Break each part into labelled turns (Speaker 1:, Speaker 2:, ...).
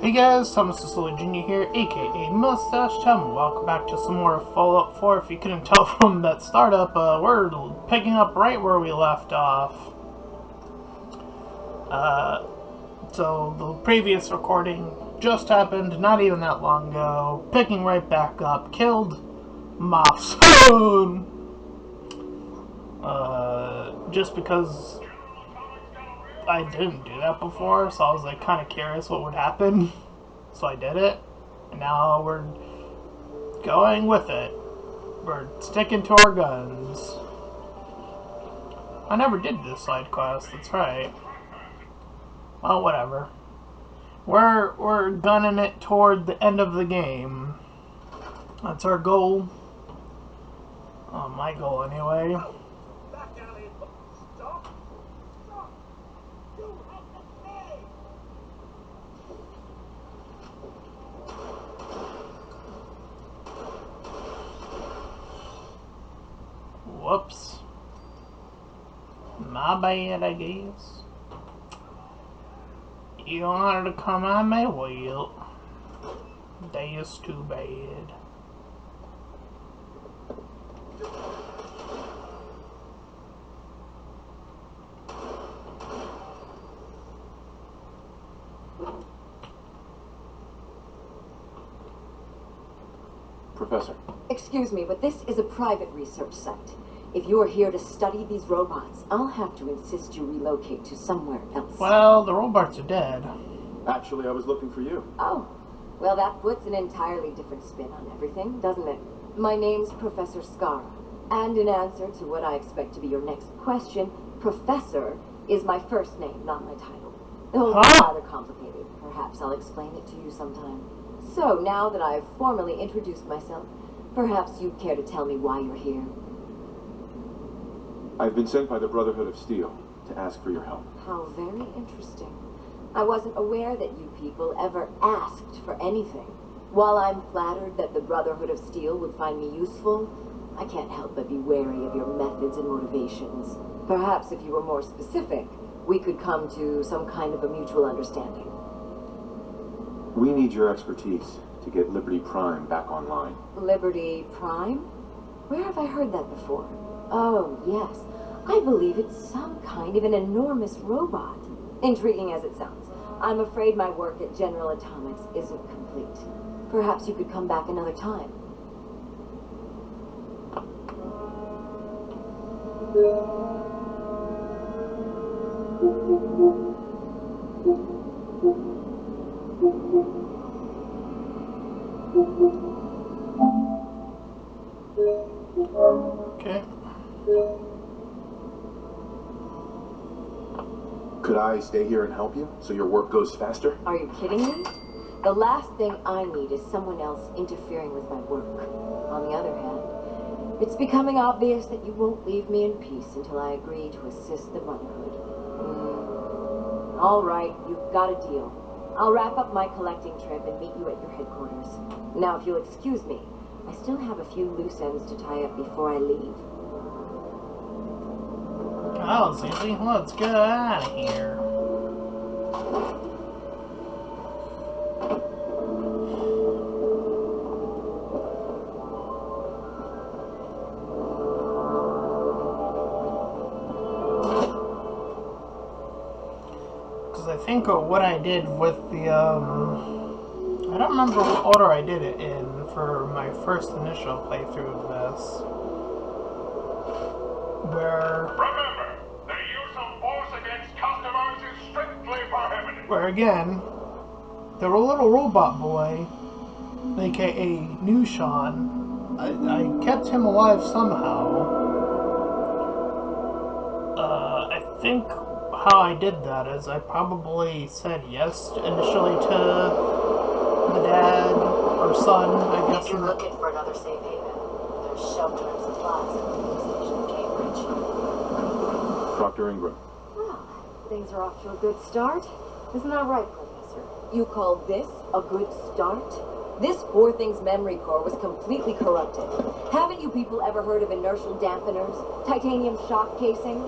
Speaker 1: Hey guys, Thomas Jr. here, aka Mustahced, and welcome back to some more Fallout 4. If you couldn't tell from that startup, we're picking up right where we left off. So the previous recording just happened not even that long ago. Picking right back up, killed Mustahced. Just because I didn't do that before, so I was like kind of curious what would happen. So I did it, and now we're going with it. We're sticking to our guns. I never did this side quest, that's right. Well, whatever. We're gunning it toward the end of the game. That's our goal. My goal anyway. Whoops. My bad, I guess. You wanted to come on my wheel. That's too bad.
Speaker 2: Professor.
Speaker 3: Excuse me, but this is a private research site. If you are here to study these robots, I'll have to insist you relocate to somewhere else.
Speaker 1: Well, the robots are dead.
Speaker 2: Actually, I was looking for you.
Speaker 3: Oh, well, that puts an entirely different spin on everything, doesn't it? My name's Professor Scara, and in answer to what I expect to be your next question, Professor is my first name, not my title. The whole thing's rather complicated. Perhaps I'll explain it to you sometime. So, now that I've formally introduced myself, perhaps you'd care to tell me why you're here.
Speaker 2: I've been sent by the Brotherhood of Steel to ask for your help.
Speaker 3: How very interesting. I wasn't aware that you people ever asked for anything. While I'm flattered that the Brotherhood of Steel would find me useful, I can't help but be wary of your methods and motivations. Perhaps if you were more specific, we could come to some kind of a mutual understanding.
Speaker 2: We need your expertise to get Liberty Prime back online.
Speaker 3: Liberty Prime? Where have I heard that before? Oh, yes. I believe it's some kind of an enormous robot. Intriguing as it sounds. I'm afraid my work at General Atomics isn't complete. Perhaps you could come back another time.
Speaker 1: Okay.
Speaker 2: Could I stay here and help you so your work goes faster?
Speaker 3: Are you kidding me? The last thing I need is someone else interfering with my work. On the other hand, it's becoming obvious that you won't leave me in peace until I agree to assist the Brotherhood. All right, you've got a deal. I'll wrap up my collecting trip and meet you at your headquarters. Now, if you'll excuse me, I still have a few loose ends to tie up before I leave.
Speaker 1: Oh, Susie, let's get out of here. Because I think what I did with the, I don't remember what order I did it in for my first initial playthrough of this. Where again, the little robot boy, aka New Sean, I kept him alive somehow. I think how I did that is I probably said yes initially to the dad or son, I guess.
Speaker 3: If you're looking for another safe haven, there's shelter and supplies at the police station in Cambridge.
Speaker 2: Dr. Ingram.
Speaker 3: Well, things are off to a good start. Isn't that right, Professor? You call this a good start? This poor thing's memory core was completely corrupted. Haven't you people ever heard of inertial dampeners? Titanium shock casing?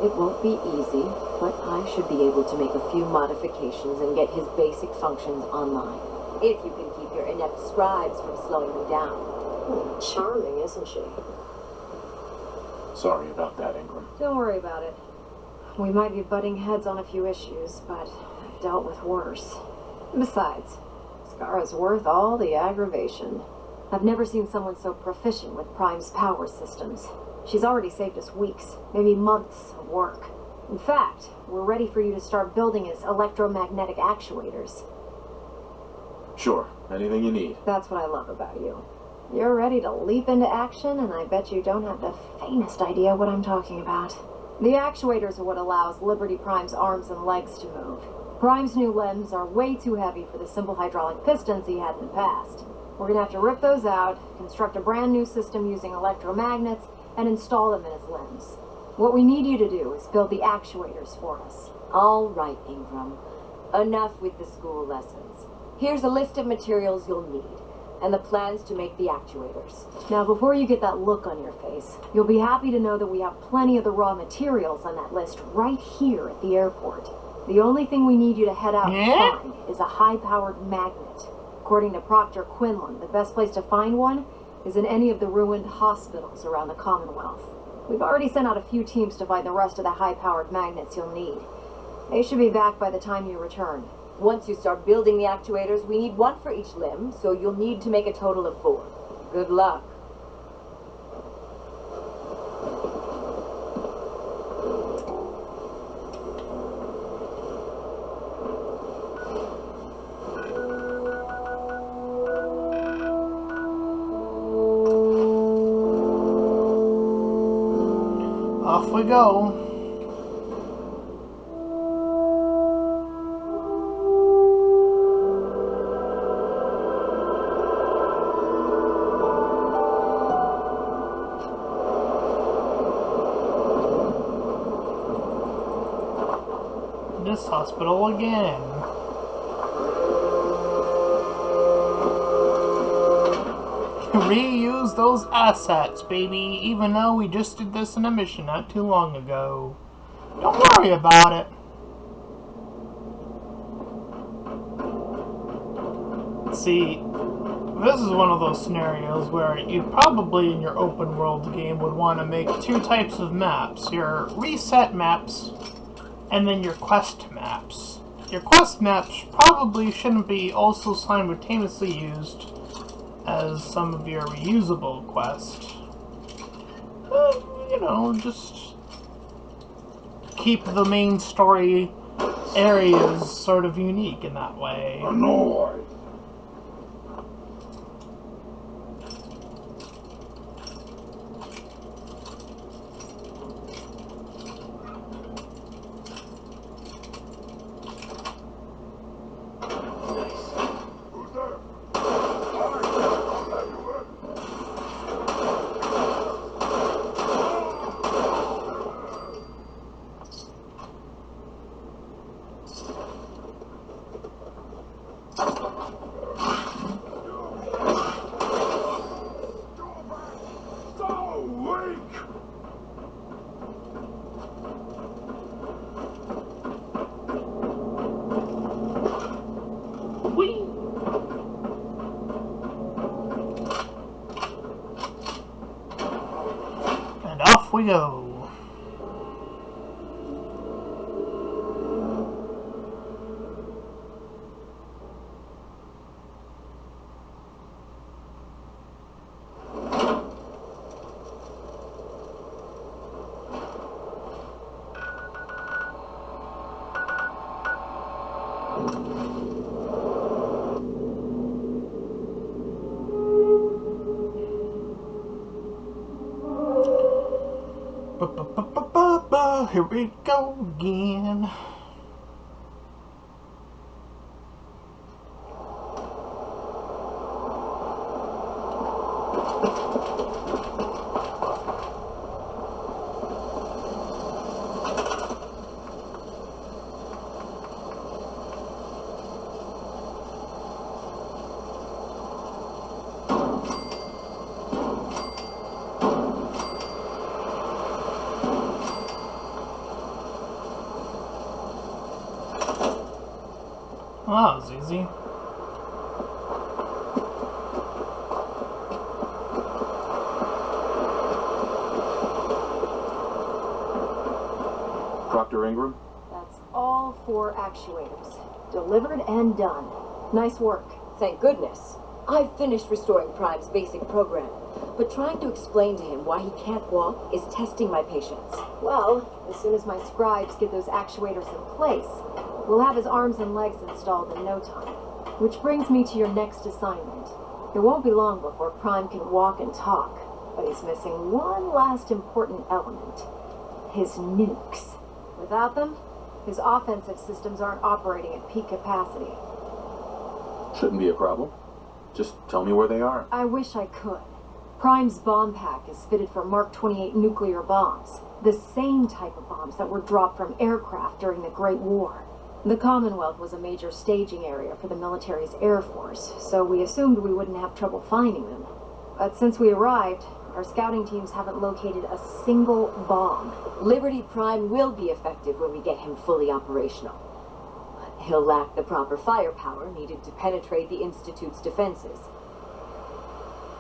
Speaker 3: It won't be easy, but I should be able to make a few modifications and get his basic functions online. If you can keep your inept scribes from slowing me down. Charming, isn't she?
Speaker 2: Sorry about that, Ingram.
Speaker 3: Don't worry about it. We might be butting heads on a few issues, but I've dealt with worse. Besides, Scar's worth all the aggravation. I've never seen someone so proficient with Prime's power systems. She's already saved us weeks, maybe months of work. In fact, we're ready for you to start building his electromagnetic actuators.
Speaker 2: Sure, anything you need.
Speaker 3: That's what I love about you. You're ready to leap into action, and I bet you don't have the faintest idea what I'm talking about. The actuators are what allows Liberty Prime's arms and legs to move. Prime's new limbs are way too heavy for the simple hydraulic pistons he had in the past. We're gonna have to rip those out, construct a brand new system using electromagnets, and install them in his limbs. What we need you to do is build the actuators for us. All right, Ingram. Enough with the school lessons. Here's a list of materials you'll need, and the plans to make the actuators. Now, before you get that look on your face, you'll be happy to know that we have plenty of the raw materials on that list right here at the airport. The only thing we need you to head out to find is a high-powered magnet. According to Proctor Quinlan, the best place to find one is in any of the ruined hospitals around the Commonwealth. We've already sent out a few teams to find the rest of the high-powered magnets you'll need. They should be back by the time you return. Once you start building the actuators, we need one for each limb, so you'll need to make a total of 4. Good luck.
Speaker 1: Off we go. This hospital again. Reuse those assets, baby, even though we just did this in a mission not too long ago. Don't worry about it. See, this is one of those scenarios where you probably in your open world game would want to make 2 types of maps. Your reset maps and then your quest maps. Your quest maps probably shouldn't be also simultaneously used as some of your reusable quests. You know, just keep the main story areas sort of unique in that way.
Speaker 2: Annoyed.
Speaker 1: And off we go. Here we go again. Well, that was easy.
Speaker 2: Dr. Ingram?
Speaker 3: That's all 4 actuators. Delivered and done. Nice work. Thank goodness. I've finished restoring Prime's basic program, but trying to explain to him why he can't walk is testing my patience. Well, as soon as my scribes get those actuators in place, we'll have his arms and legs installed in no time. Which brings me to your next assignment. It won't be long before Prime can walk and talk, but he's missing one last important element. His nukes. Without them, his offensive systems aren't operating at peak capacity.
Speaker 2: Shouldn't be a problem. Just tell me where they are.
Speaker 3: I wish I could. Prime's bomb pack is fitted for Mark 28 nuclear bombs. The same type of bombs that were dropped from aircraft during the Great War. The Commonwealth was a major staging area for the military's Air Force, so we assumed we wouldn't have trouble finding them. But since we arrived, our scouting teams haven't located a single bomb. Liberty Prime will be effective when we get him fully operational. But he'll lack the proper firepower needed to penetrate the Institute's defenses.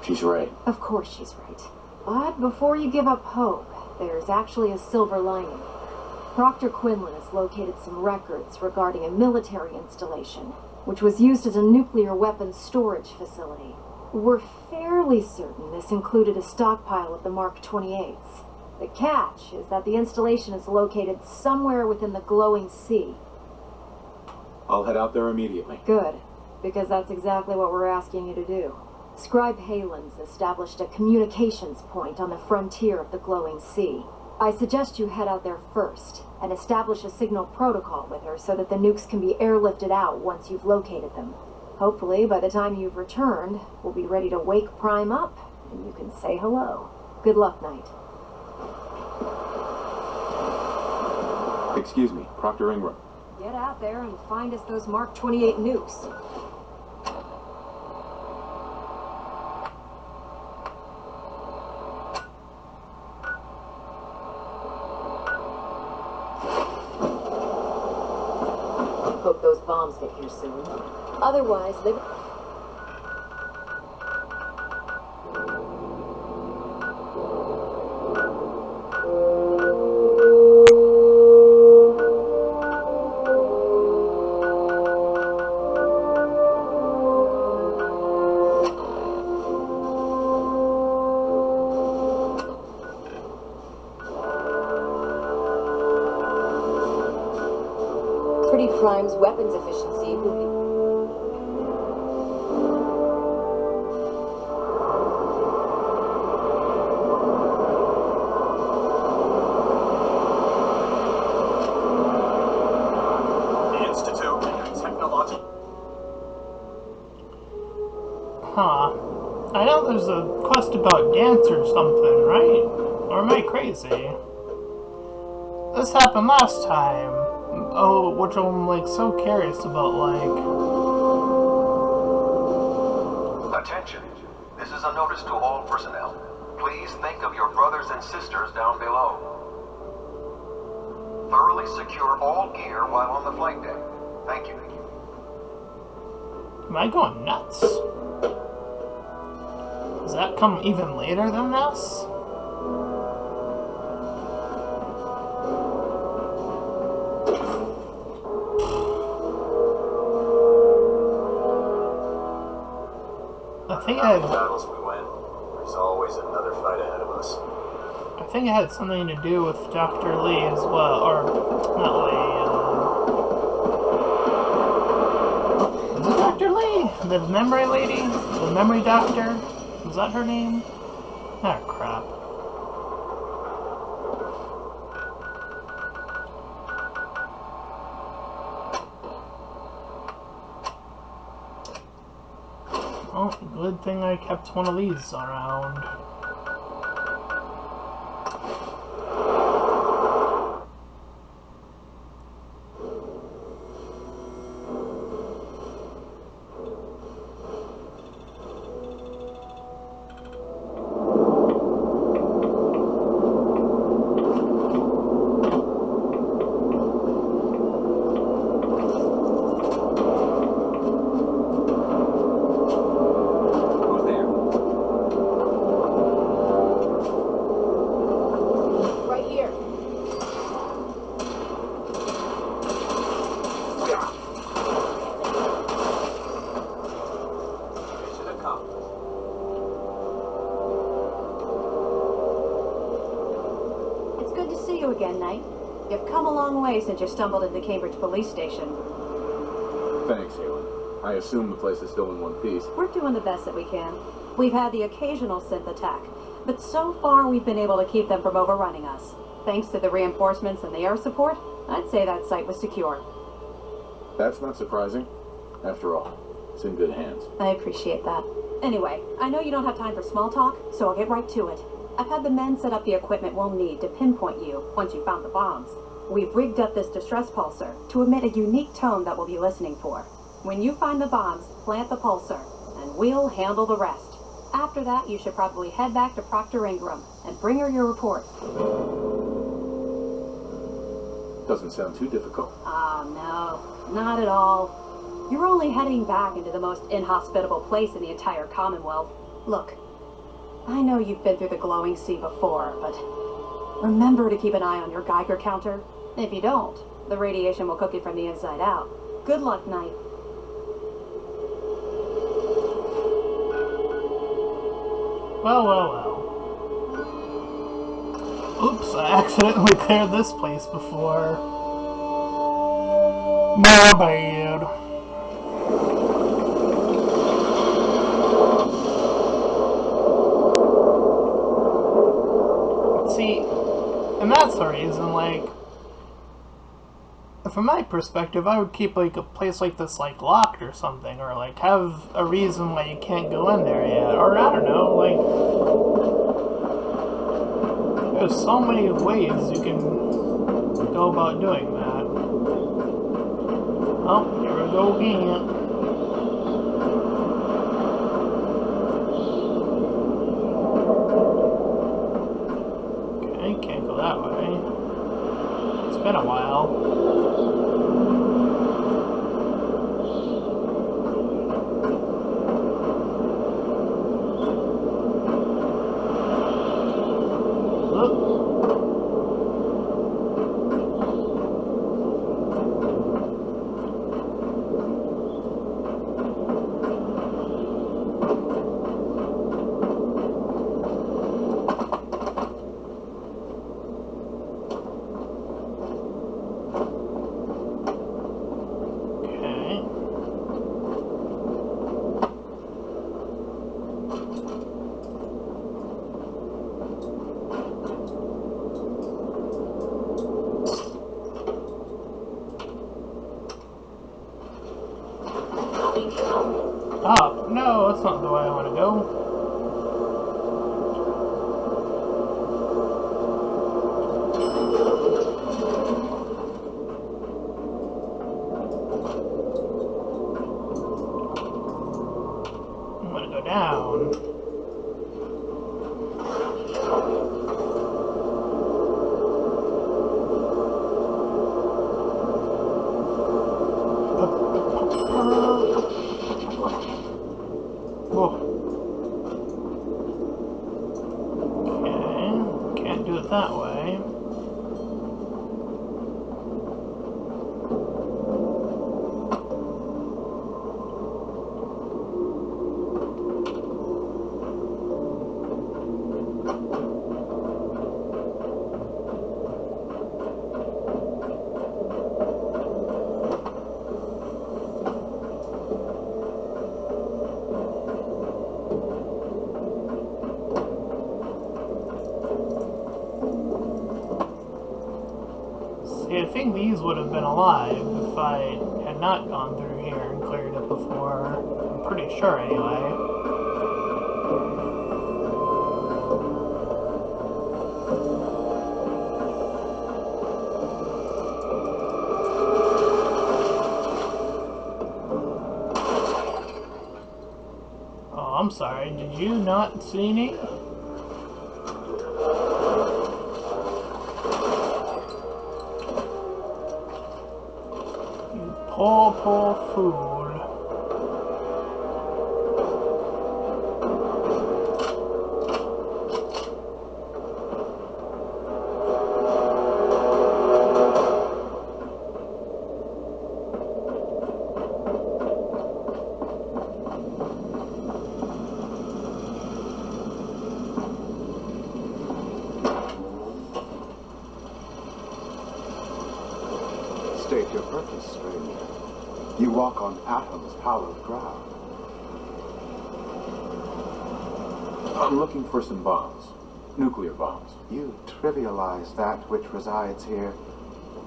Speaker 2: She's right.
Speaker 3: Of course she's right. But before you give up hope, there's actually a silver lining. Dr. Quinlan has located some records regarding a military installation, which was used as a nuclear weapons storage facility. We're fairly certain this included a stockpile of the Mark 28s. The catch is that the installation is located somewhere within the glowing sea.
Speaker 2: I'll head out there immediately.
Speaker 3: Good, because that's exactly what we're asking you to do. Scribe Halen's established a communications point on the frontier of the glowing sea. I suggest you head out there first and establish a signal protocol with her so that the nukes can be airlifted out once you've located them. Hopefully, by the time you've returned, we'll be ready to wake Prime up and you can say hello. Good luck, Knight.
Speaker 2: Excuse me, Dr. Ingram.
Speaker 3: Get out there and find us those Mark 28 nukes. Hope those bombs get here soon. Otherwise, Liberty Prime's weapons efficiency will be...
Speaker 1: Huh. I know there's a quest about dance or something, right? Or am I crazy? This happened last time. Oh, which I'm like so curious about, like...
Speaker 4: Attention. This is a notice to all personnel. Please think of your brothers and sisters down below. Thoroughly secure all gear while on the flight deck. Thank you.
Speaker 1: Am I going nuts? Does that come even later than this? I think
Speaker 5: How many battles we win, there's always another fight ahead of us.
Speaker 1: I think it had something to do with Dr. Lee as well, or not Lee. Was it Dr. Lee? The memory lady? The memory doctor? Was that her name? Ah, crap. Oh, good thing I kept one of these around.
Speaker 6: You've come a long way since you stumbled into Cambridge Police Station.
Speaker 2: Thanks, Halen. I assume the place is still in one piece.
Speaker 6: We're doing the best that we can. We've had the occasional synth attack, but so far we've been able to keep them from overrunning us. Thanks to the reinforcements and the air support, I'd say that site was secure.
Speaker 2: That's not surprising. After all, it's in good hands.
Speaker 6: I appreciate that. Anyway, I know you don't have time for small talk, so I'll get right to it. I've had the men set up the equipment we'll need to pinpoint you once you found the bombs. We've rigged up this distress pulsar to emit a unique tone that we'll be listening for. When you find the bombs, plant the pulsar, and we'll handle the rest. After that, you should probably head back to Proctor Ingram and bring her your report.
Speaker 2: Doesn't sound too difficult.
Speaker 6: No, not at all. You're only heading back into the most inhospitable place in the entire Commonwealth. Look, I know you've been through the glowing sea before, but remember to keep an eye on your Geiger counter. If you don't, the radiation will cook you from the inside out. Good luck, Knight.
Speaker 1: Well, well, well. Oops, I accidentally cleared this place before. My bad. See, and that's the reason, like, from my perspective, I would keep, like, a place like this, like, locked or something, or, like, have a reason why you can't go in there yet, or, I don't know, like, there's so many ways you can go about doing that. Oh, here we go again. Okay, can't go that way. It's been a while. Oh, no, that's not the way I want to go. I'm going to go down. That way. I think these would have been alive if I had not gone through here and cleared it before. I'm pretty sure, anyway. Oh, I'm sorry. Did you not see me? Poor, poor fool.
Speaker 2: work is strange. You walk on Atom's hallowed ground. I'm looking for some bombs. Nuclear bombs. You trivialize that which resides here.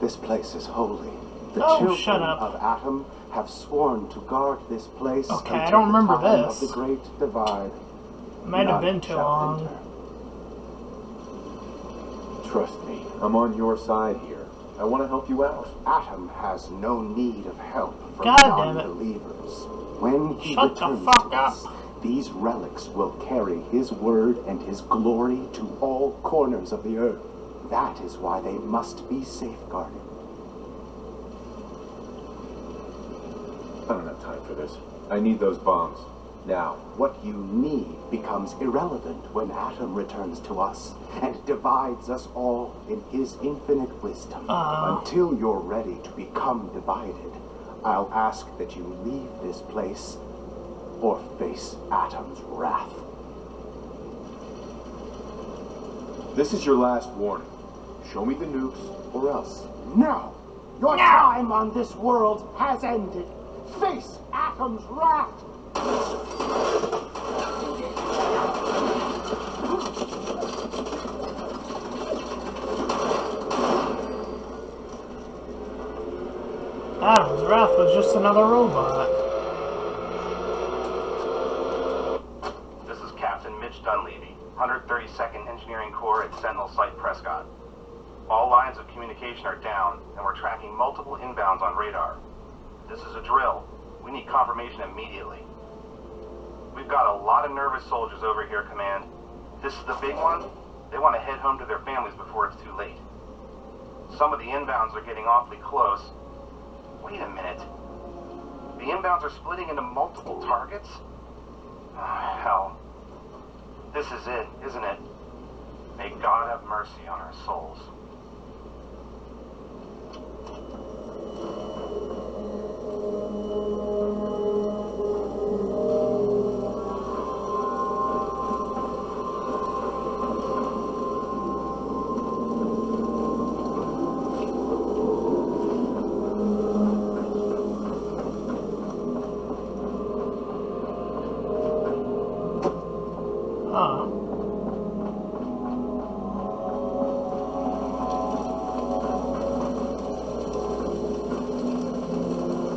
Speaker 2: This place is holy. The children of Atom have sworn to guard this place
Speaker 1: okay,
Speaker 2: until
Speaker 1: I don't remember
Speaker 2: the time
Speaker 1: this.
Speaker 2: of the Great Divide.
Speaker 1: Might have been too long.
Speaker 2: Enter. Trust me, I'm on your side here. I want to help you out. Atom has no need of help from non-believers. When he returns to us, these relics will carry his word and his glory to all corners of the earth. That is why they must be safeguarded. I don't have time for this. I need those bombs. Now, what you need becomes irrelevant when Atom returns to us and divides us all in his infinite wisdom. Until you're ready to become divided, I'll ask that you leave this place or face Atom's wrath. This is your last warning. Show me the nukes or else. No! Your time on this world has ended. Face Atom's wrath!
Speaker 1: Atom's wrath was just another robot.
Speaker 4: This is Captain Mitch Dunleavy, 132nd Engineering Corps at Sentinel Site Prescott. All lines of communication are down, and we're tracking multiple inbounds on radar. This is a drill. We need confirmation immediately. We've got a lot of nervous soldiers over here, Command. This is the big one. They want to head home to their families before it's too late. Some of the inbounds are getting awfully close. Wait a minute. The inbounds are splitting into multiple targets? Oh, hell. This is it, isn't it? May God have mercy on our souls.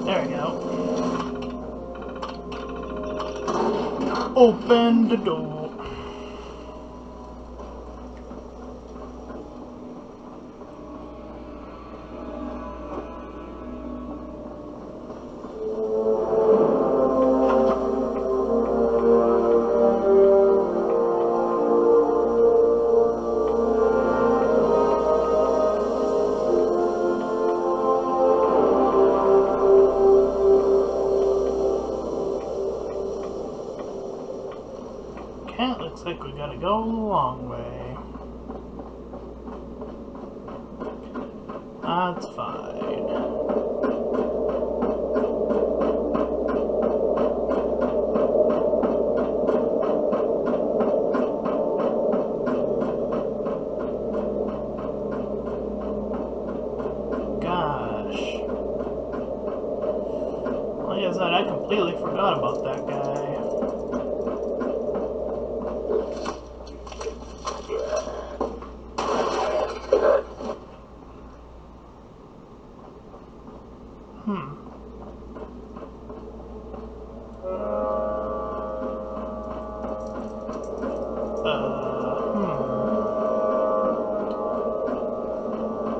Speaker 1: There we go. Open the door. Looks like we gotta go the long way. That's fine. Gosh. Like I said, I completely forgot about that guy.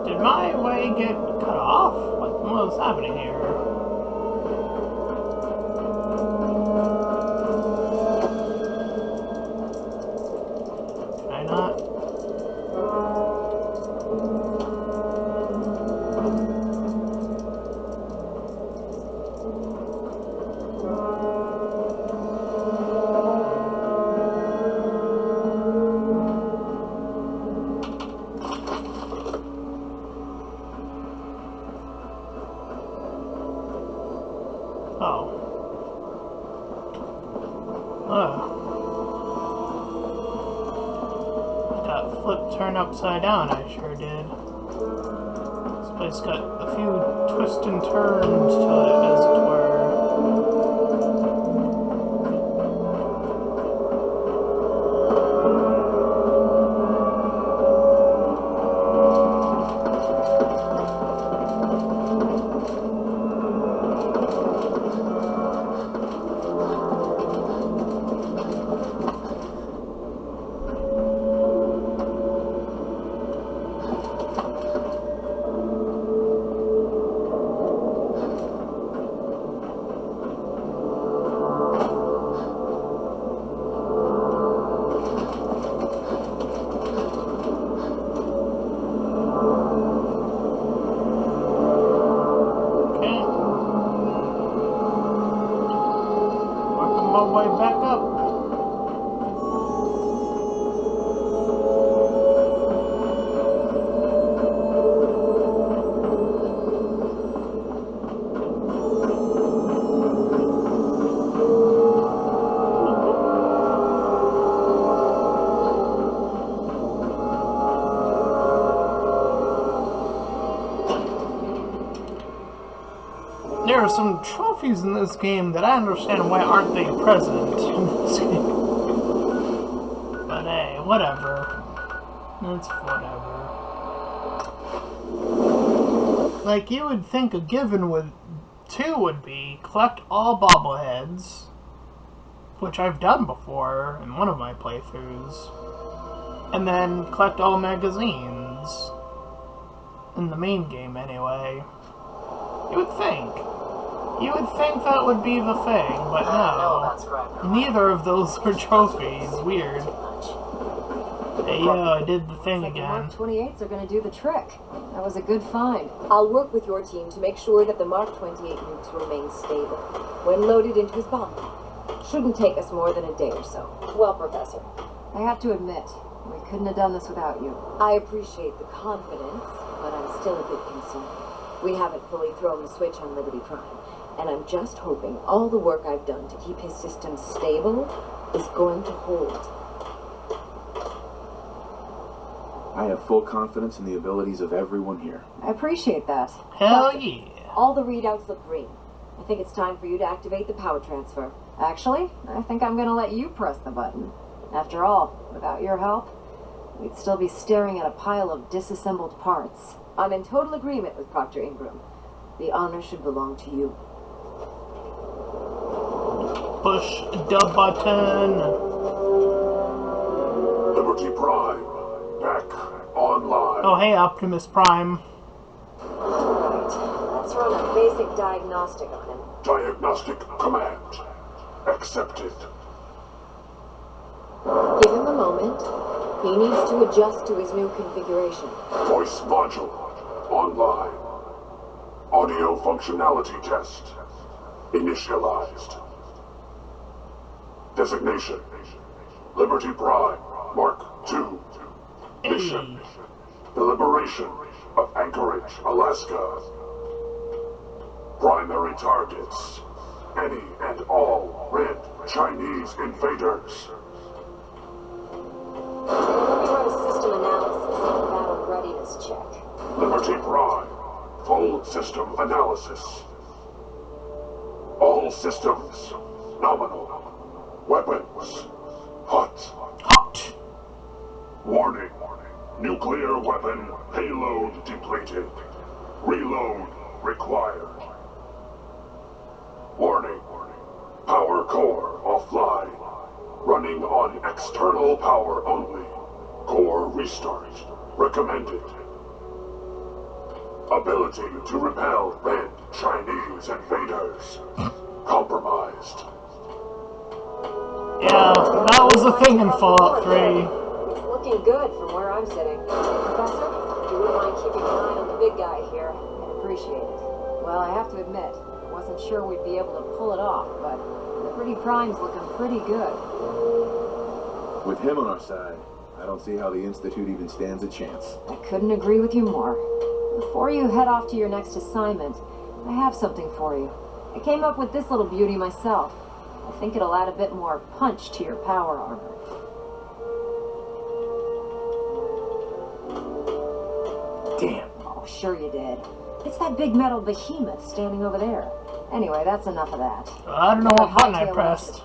Speaker 1: Did my way get cut off? What was happening here? Can I not? Oh. Got flipped turned upside down, I sure did. It's It's got a few twists and turns to it, as it were. Way back up. There are some trophies in this game that I understand why aren't they present in this game. But hey, whatever. It's whatever. Like, you would think a given would be collect all bobbleheads, which I've done before in one of my playthroughs, and then collect all magazines. In the main game, anyway. You would think. You would think that would be the thing, but no. Neither of those are trophies. Weird. Hey, yo, I did the thing again.
Speaker 3: Mark 28s are going to do the trick. That was a good find. I'll work with your team to make sure that the Mark 28 nukes remain stable when loaded into his bomb. Shouldn't take us more than a day or so. Well, Professor, I have to admit, we couldn't have done this without you. I appreciate the confidence, but I'm still a bit concerned. We haven't fully thrown the switch on Liberty Prime, and I'm just hoping all the work I've done to keep his system stable is going to hold.
Speaker 2: I have full confidence in the abilities of everyone here.
Speaker 3: I appreciate that.
Speaker 1: Hell yeah.
Speaker 3: All the readouts look green. I think it's time for you to activate the power transfer. Actually, I think I'm going to let you press the button. After all, without your help, we'd still be staring at a pile of disassembled parts. I'm in total agreement with Proctor Ingram. The honor should belong to you.
Speaker 1: Push the button.
Speaker 7: Liberty Prime, back online.
Speaker 1: Oh, hey, Optimus Prime.
Speaker 3: Alright, let's run a basic diagnostic on him.
Speaker 7: Diagnostic command accepted.
Speaker 3: Give him a moment. He needs to adjust to his new configuration.
Speaker 7: Voice module online. Audio functionality test initialized. Designation: Liberty Prime Mark II. Mission: the liberation of Anchorage, Alaska. Primary targets: any and all red Chinese invaders.
Speaker 3: Let me run a system analysis and a battle readiness check.
Speaker 7: Liberty Prime, full system analysis. All systems nominal. Weapons hot.
Speaker 1: Hot.
Speaker 7: Warning. Nuclear weapon payload depleted. Reload required. Warning. Power core offline. Running on external power only. Core restart recommended. Ability to repel red Chinese invaders compromised.
Speaker 1: Yeah, that was the thing in Fallout 3.
Speaker 3: It's looking good from where I'm sitting. Professor, if you wouldn't mind keeping an eye on the big guy here, I'd appreciate it. Well, I have to admit, I wasn't sure we'd be able to pull it off, but Liberty Prime's looking pretty good.
Speaker 2: With him on our side, I don't see how the Institute even stands a chance.
Speaker 3: I couldn't agree with you more. Before you head off to your next assignment, I have something for you. I came up with this little beauty myself. I think it'll add a bit more punch to your power armor.
Speaker 2: Damn.
Speaker 3: Oh, sure you did. It's that big metal behemoth standing over there. Anyway, that's enough of that.
Speaker 1: I don't know what button I pressed.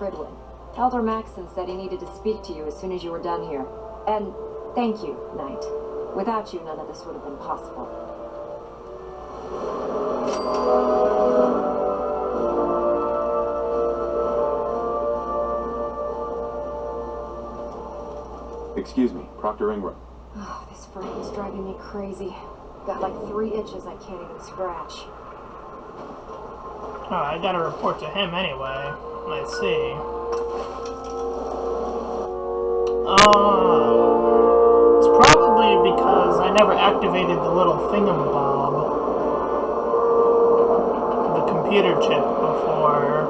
Speaker 3: Elder Maxson said he needed to speak to you as soon as you were done here. And thank you, Knight. Without you, none of this would have been possible.
Speaker 2: Excuse me, Proctor Ingram.
Speaker 3: Oh, this frame's driving me crazy. Got like 3 itches I can't even scratch.
Speaker 1: Oh, I gotta report to him anyway. Let's see. Oh. It's probably because I never activated the little thingamabob. The computer chip before.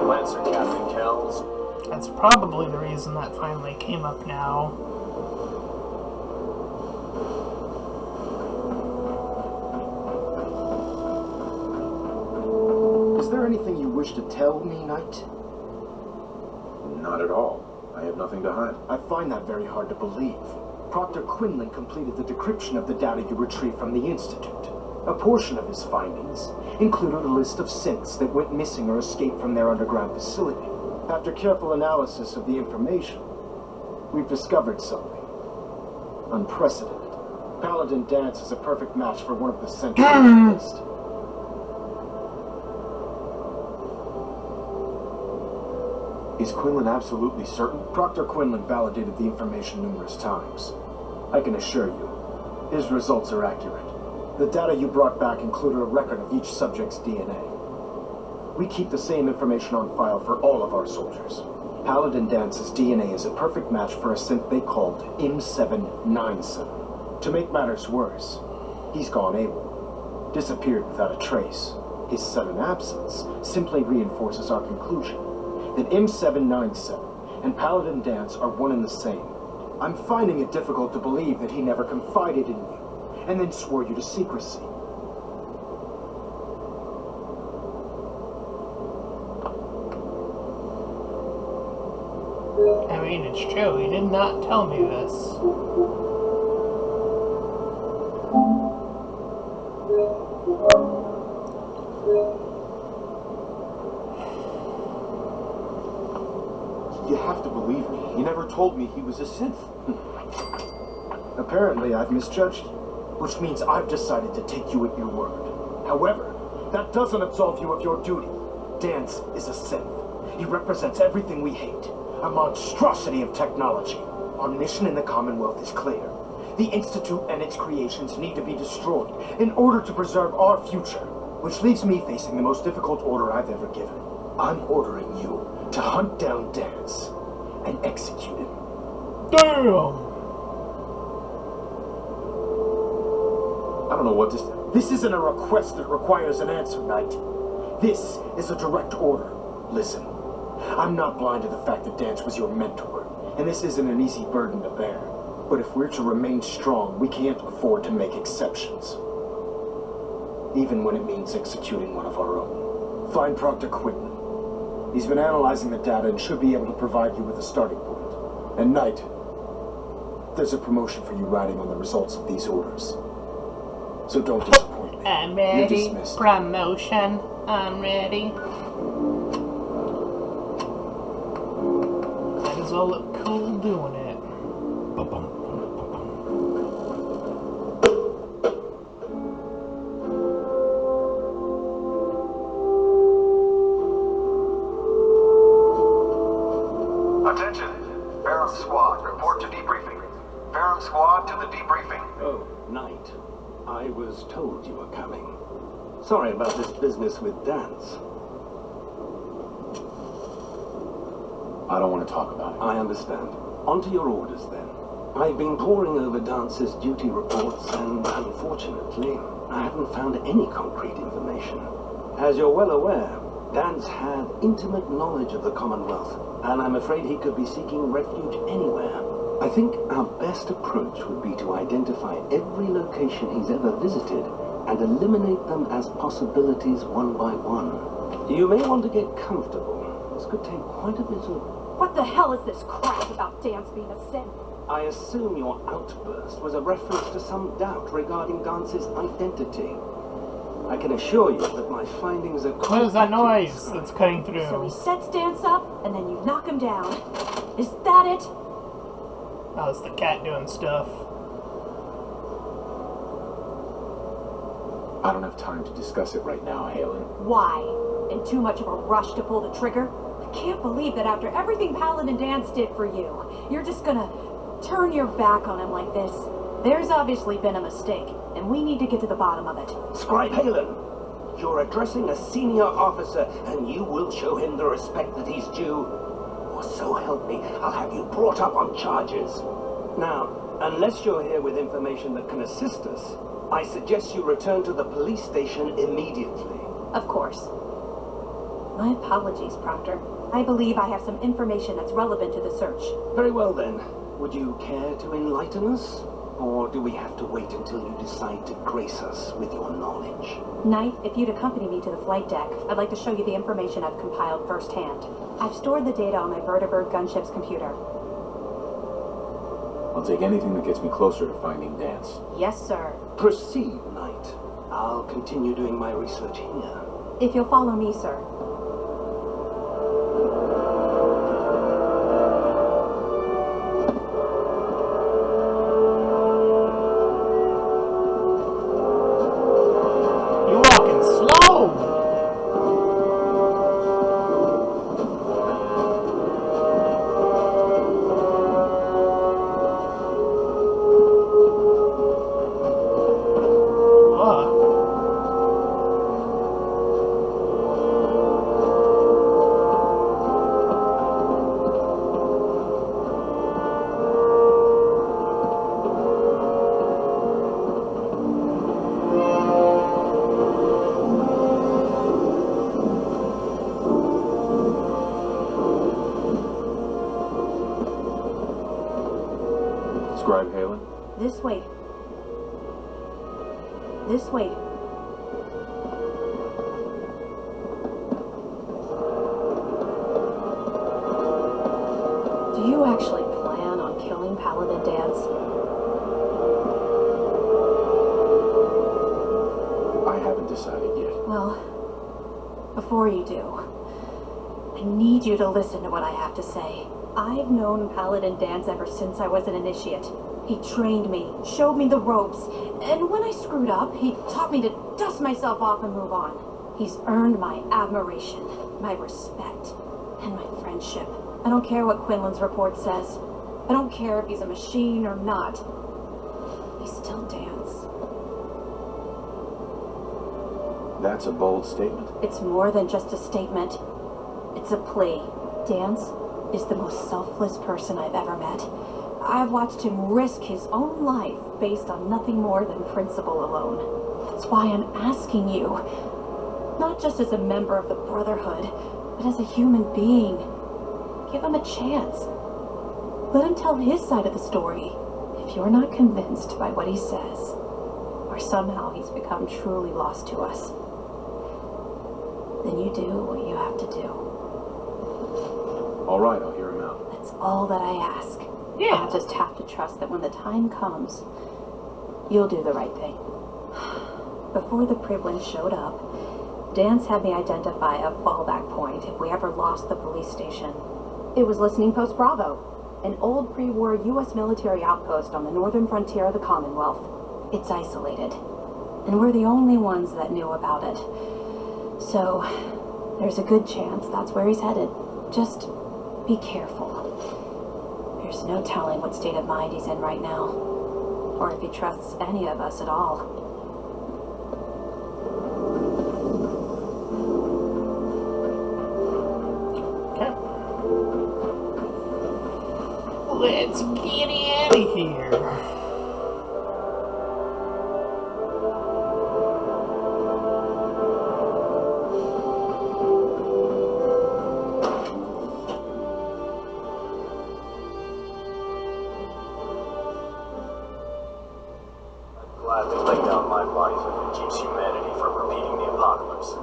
Speaker 5: Lancer Captain Kells.
Speaker 1: That's probably the reason that finally came up now.
Speaker 8: Is there anything you wish to tell me, Knight?
Speaker 2: Not at all. I have nothing to hide.
Speaker 8: I find that very hard to believe. Proctor Quinlan completed the decryption of the data you retrieved from the Institute. A portion of his findings included a list of synths that went missing or escaped from their underground facility. After careful analysis of the information, we've discovered something unprecedented. Paladin Dance is a perfect match for one of the central on the list.
Speaker 2: Is Quinlan absolutely certain?
Speaker 8: Proctor Quinlan validated the information numerous times. I can assure you, his results are accurate. The data you brought back included a record of each subject's DNA. We keep the same information on file for all of our soldiers. Paladin Dance's DNA is a perfect match for a synth they called M797. To make matters worse, he's gone AWOL, disappeared without a trace. His sudden absence simply reinforces our conclusion that M797 and Paladin Dance are one and the same. I'm finding it difficult to believe that he never confided in you, and then swore you to secrecy.
Speaker 1: I mean, it's true. He did not tell me this.
Speaker 2: You have to believe me. He never told me he was a synth.
Speaker 8: Apparently, I've misjudged you, which means I've decided to take you at your word. However, that doesn't absolve you of your duty. Dance is a synth. He represents everything we hate. A monstrosity of technology. Our mission in the Commonwealth is clear. The Institute and its creations need to be destroyed in order to preserve our future, which leaves me facing the most difficult order I've ever given. I'm ordering you to hunt down Dance and execute him.
Speaker 1: Damn!
Speaker 2: I don't know what to say.
Speaker 8: This isn't a request that requires an answer, Knight. This is a direct order. Listen, I'm not blind to the fact that Dance was your mentor, and this isn't an easy burden to bear. But if we're to remain strong, we can't afford to make exceptions. Even when it means executing one of our own. Find Proctor Quinlan. He's been analyzing the data and should be able to provide you with a starting point. And Knight, there's a promotion for you riding on the results of these orders. So don't disappoint me.
Speaker 1: I'm
Speaker 8: You're
Speaker 1: ready.
Speaker 8: dismissed.
Speaker 1: Promotion. I'm ready. Might as well look cool doing it. Ba-bum.
Speaker 5: Attention! Ferrum Squad, report to debriefing. Ferrum Squad to the debriefing.
Speaker 9: Oh, Knight. I was told you were coming. Sorry about this business with Dance.
Speaker 2: I don't want to talk about it.
Speaker 9: I understand. On to your orders, then. I've been poring over Dance's duty reports, and unfortunately, I haven't found any concrete information. As you're well aware, Dance had intimate knowledge of the Commonwealth, and I'm afraid he could be seeking refuge anywhere. I think our best approach would be to identify every location he's ever visited and eliminate them as possibilities one by one. You may want to get comfortable. This could take quite a bit of...
Speaker 6: What the hell is this crap about Dance being a synth?
Speaker 9: I assume your outburst was a reference to some doubt regarding Dance's identity. I can assure you that my findings are quite
Speaker 1: What is that
Speaker 9: accurate,
Speaker 1: noise
Speaker 9: Scribe.
Speaker 1: that's cutting through?
Speaker 6: So he sets Dance up, and then you knock him down. Is that it?
Speaker 1: Oh, it's the cat doing stuff.
Speaker 2: I don't have time to discuss it right now, Halen.
Speaker 6: Why? In too much of a rush to pull the trigger? I can't believe that after everything Paladin Dance did for you, you're just gonna turn your back on him like this. There's obviously been a mistake, and we need to get to the bottom of it.
Speaker 9: Scribe Halen, you're addressing a senior officer, and you will show him the respect that he's due. Or so help me, I'll have you brought up on charges. Now, unless you're here with information that can assist us, I suggest you return to the police station immediately.
Speaker 6: Of course. My apologies, Proctor. I believe I have some information that's relevant to the search.
Speaker 9: Very well then. Would you care to enlighten us? Or do we have to wait until you decide to grace us with your knowledge?
Speaker 6: Knight, if you'd accompany me to the flight deck, I'd like to show you the information I've compiled firsthand. I've stored the data on my Vertibird gunship's computer.
Speaker 2: I'll take anything that gets me closer to finding Dance.
Speaker 6: Yes, sir.
Speaker 9: Proceed, Knight. I'll continue doing my research here.
Speaker 6: If you'll follow me, sir.
Speaker 1: You walking slow.
Speaker 2: Scribe Halen?
Speaker 6: This way. This way. Do you actually plan on killing Paladin Dance?
Speaker 2: I haven't decided yet.
Speaker 6: Well, before you do, I need you to listen to what I have to say. I've known Paladin Dance ever since I was an initiate. He trained me, showed me the ropes, and when I screwed up, he taught me to dust myself off and move on. He's earned my admiration, my respect, and my friendship. I don't care what Quinlan's report says. I don't care if he's a machine or not. He's still Dance.
Speaker 2: That's a bold statement.
Speaker 6: It's more than just a statement. It's a plea. Dance is the most selfless person I've ever met. I've watched him risk his own life based on nothing more than principle alone. That's why I'm asking you, not just as a member of the Brotherhood, but as a human being. Give him a chance. Let him tell his side of the story. If you're not convinced by what he says, or somehow he's become truly lost to us, then you do what you have to do.
Speaker 2: All right, I'll hear him out.
Speaker 6: That's all that I ask.
Speaker 1: Yeah.
Speaker 6: I'll just have to trust that when the time comes, you'll do the right thing. Before the Priblins showed up, Dance had me identify a fallback point if we ever lost the police station. It was Listening Post Bravo, an old pre-war U.S. military outpost on the northern frontier of the Commonwealth. It's isolated, and we're the only ones that knew about it. So, there's a good chance that's where he's headed. Just be careful. There's no telling what state of mind he's in right now, or if he trusts any of us at all.
Speaker 1: Okay. Let's get out of here.
Speaker 10: Gladly lay down my life if it keeps humanity from repeating the apocalypse.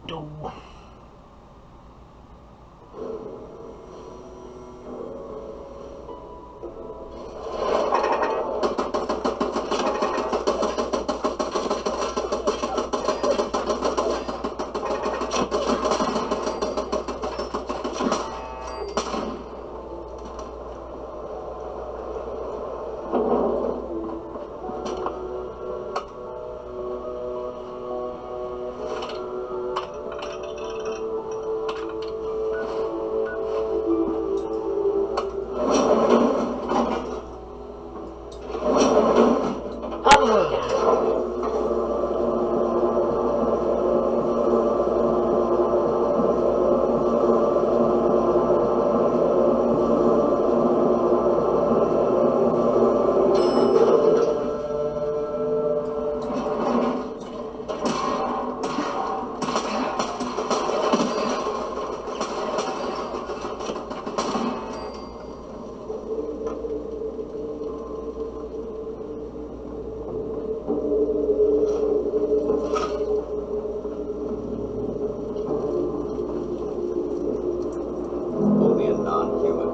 Speaker 1: do.
Speaker 2: Only a non-human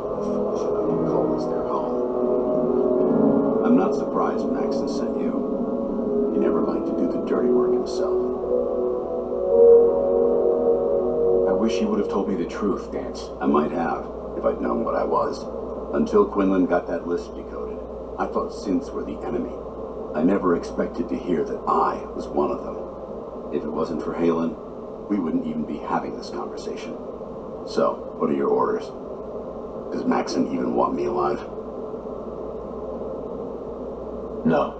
Speaker 2: should call this their home. I'm not surprised Maxon sent you. He never liked to do the dirty work himself.
Speaker 11: I wish you would have told me the truth, Dance.
Speaker 2: I might have, if I'd known what I was. Until Quinlan got that list decoded, I thought synths were the enemy. I never expected to hear that I was one of them. If it wasn't for Halen, we wouldn't even be having this conversation. So, what are your orders? Does Maxon even want me alive?
Speaker 11: No.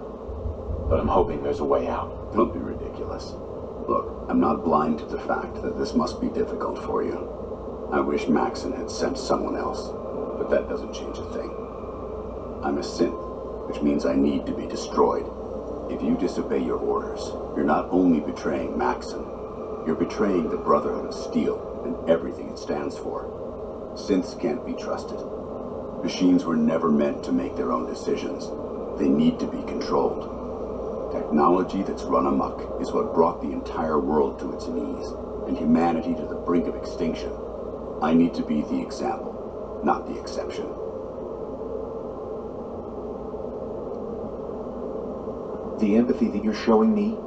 Speaker 11: But I'm hoping there's a way out.
Speaker 2: Don't be ridiculous. Look, I'm not blind to the fact that this must be difficult for you. I wish Maxon had sent someone else, but that doesn't change a thing. I'm a synth, which means I need to be destroyed. If you disobey your orders, you're not only betraying Maxon, you're betraying the Brotherhood of Steel and everything it stands for. Synths can't be trusted. Machines were never meant to make their own decisions. They need to be controlled. Technology that's run amok is what brought the entire world to its knees, and humanity to the brink of extinction. I need to be the example, not the exception.
Speaker 11: The empathy that you're showing me,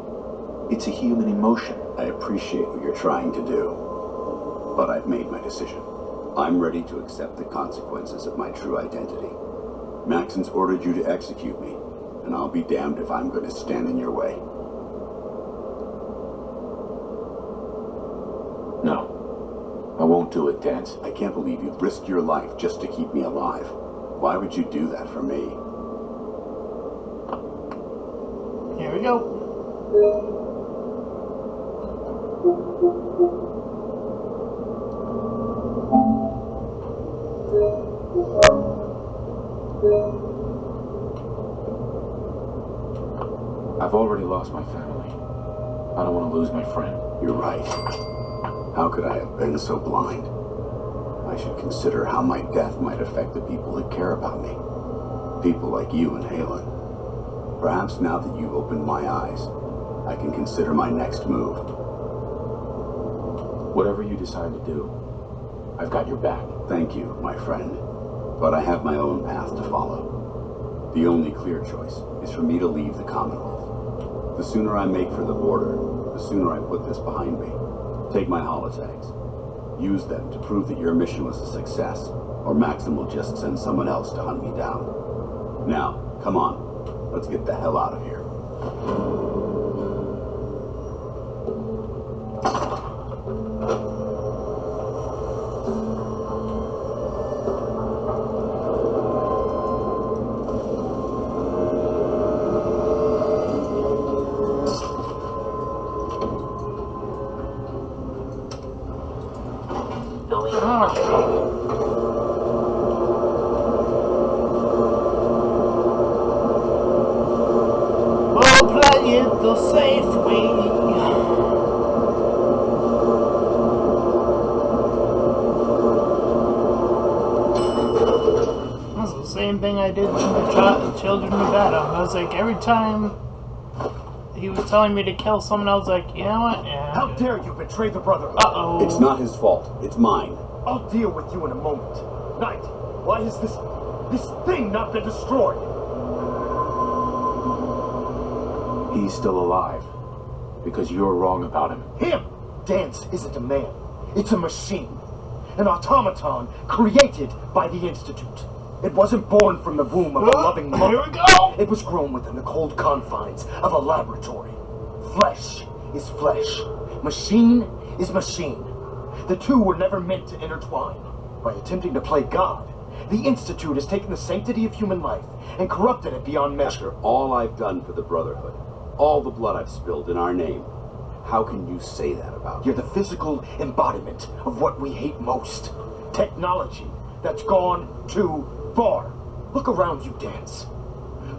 Speaker 11: it's a human emotion.
Speaker 2: I appreciate what you're trying to do, but I've made my decision. I'm ready to accept the consequences of my true identity. Maxon's ordered you to execute me, and I'll be damned if I'm going to stand in your way.
Speaker 11: No, I won't do it, Dance.
Speaker 2: I can't believe you'd risk your life just to keep me alive. Why would you do that for me?
Speaker 1: Here we go.
Speaker 11: I've already lost my family. I don't want to lose my friend.
Speaker 2: You're right. How could I have been so blind? I should consider how my death might affect the people that care about me. People like you and Halen. Perhaps now that you've opened my eyes, I can consider my next move.
Speaker 11: Whatever you decide to do, I've got your back.
Speaker 2: Thank you, my friend. But I have my own path to follow. The only clear choice is for me to leave the Commonwealth. The sooner I make for the border, the sooner I put this behind me. Take my holotags. Use them to prove that your mission was a success, or Maxim will just send someone else to hunt me down. Now, come on. Let's get the hell out of here.
Speaker 1: We'll play it the safe way. That's the same thing I did to the children of Adam. I was like, every time he was telling me to kill someone, I was like, you know what? Yeah,
Speaker 8: How dare you betray the Brotherhood?
Speaker 1: Uh-oh.
Speaker 12: It's not his fault. It's mine.
Speaker 8: I'll deal with you in a moment. Knight, why has this thing not been destroyed?
Speaker 11: He's still alive. Because you're wrong about him.
Speaker 8: Him! Dance isn't a man. It's a machine. An automaton created by the Institute. It wasn't born from the womb of a loving mother.
Speaker 1: Here we go!
Speaker 8: It was grown within the cold confines of a laboratory. Flesh is flesh. Machine is machine. The two were never meant to intertwine. By attempting to play God, the Institute has taken the sanctity of human life and corrupted it beyond measure.
Speaker 12: After all I've done for the Brotherhood, all the blood I've spilled in our name, how can you say that about me?
Speaker 8: You're the physical embodiment of what we hate most. Technology that's gone too far. Look around you, Dance.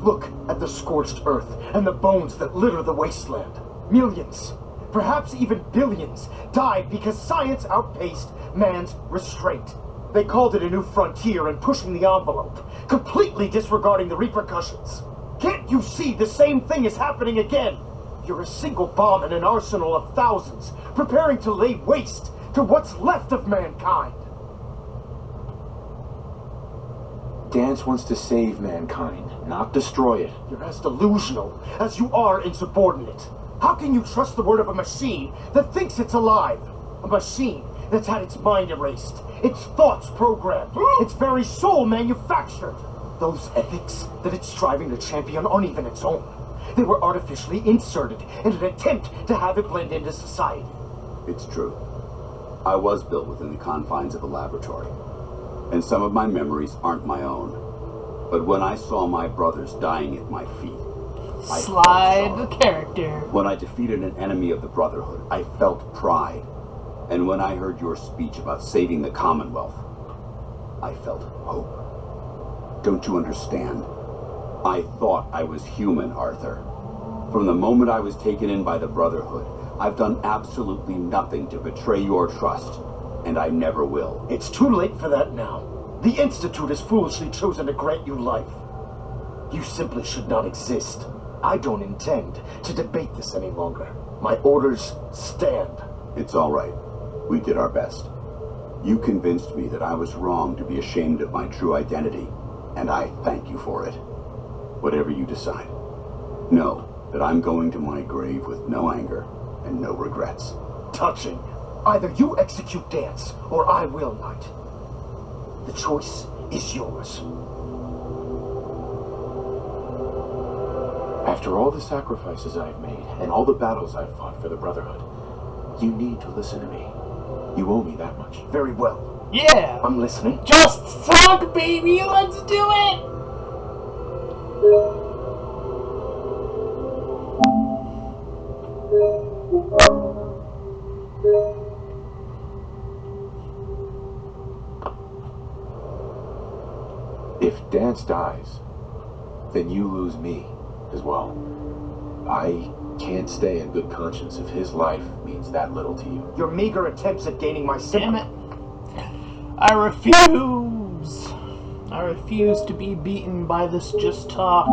Speaker 8: Look at the scorched earth and the bones that litter the wasteland. Millions, perhaps even billions, died because science outpaced man's restraint. They called it a new frontier and pushing the envelope, completely disregarding the repercussions. Can't you see the same thing is happening again? You're a single bomb in an arsenal of thousands, preparing to lay waste to what's left of mankind.
Speaker 11: Dance wants to save mankind, not destroy it.
Speaker 8: You're as delusional as you are insubordinate. How can you trust the word of a machine that thinks it's alive? A machine that's had its mind erased, its thoughts programmed, its very soul manufactured. Those ethics that it's striving to champion aren't even its own. They were artificially inserted in an attempt to have it blend into society.
Speaker 12: It's true. I was built within the confines of a laboratory, and some of my memories aren't my own. But when I saw my brothers dying at my feet, I
Speaker 1: Slide the character.
Speaker 12: When I defeated an enemy of the Brotherhood, I felt pride. And when I heard your speech about saving the Commonwealth, I felt hope. Don't you understand? I thought I was human, Arthur. From the moment I was taken in by the Brotherhood, I've done absolutely nothing to betray your trust, and I never will.
Speaker 8: It's too late for that now. The Institute has foolishly chosen to grant you life. You simply should not exist. I don't intend to debate this any longer. My orders stand.
Speaker 12: It's all right. We did our best. You convinced me that I was wrong to be ashamed of my true identity, and I thank you for it. Whatever you decide, know that I'm going to my grave with no anger and no regrets.
Speaker 8: Touching. Either you execute Dance, or I will, Knight. The choice is yours.
Speaker 11: After all the sacrifices I've made, and all the battles I've fought for the Brotherhood, you need to listen to me. You owe me that much.
Speaker 8: Very well.
Speaker 1: Yeah!
Speaker 8: I'm listening.
Speaker 1: Just talk, baby! Let's do it!
Speaker 11: If Dance dies, then you lose me as well. I can't stay in good conscience if his life means that little to you.
Speaker 8: Your meager attempts at gaining my sympathy.
Speaker 1: Damn it. I refuse. I refuse to be beaten by this just talk.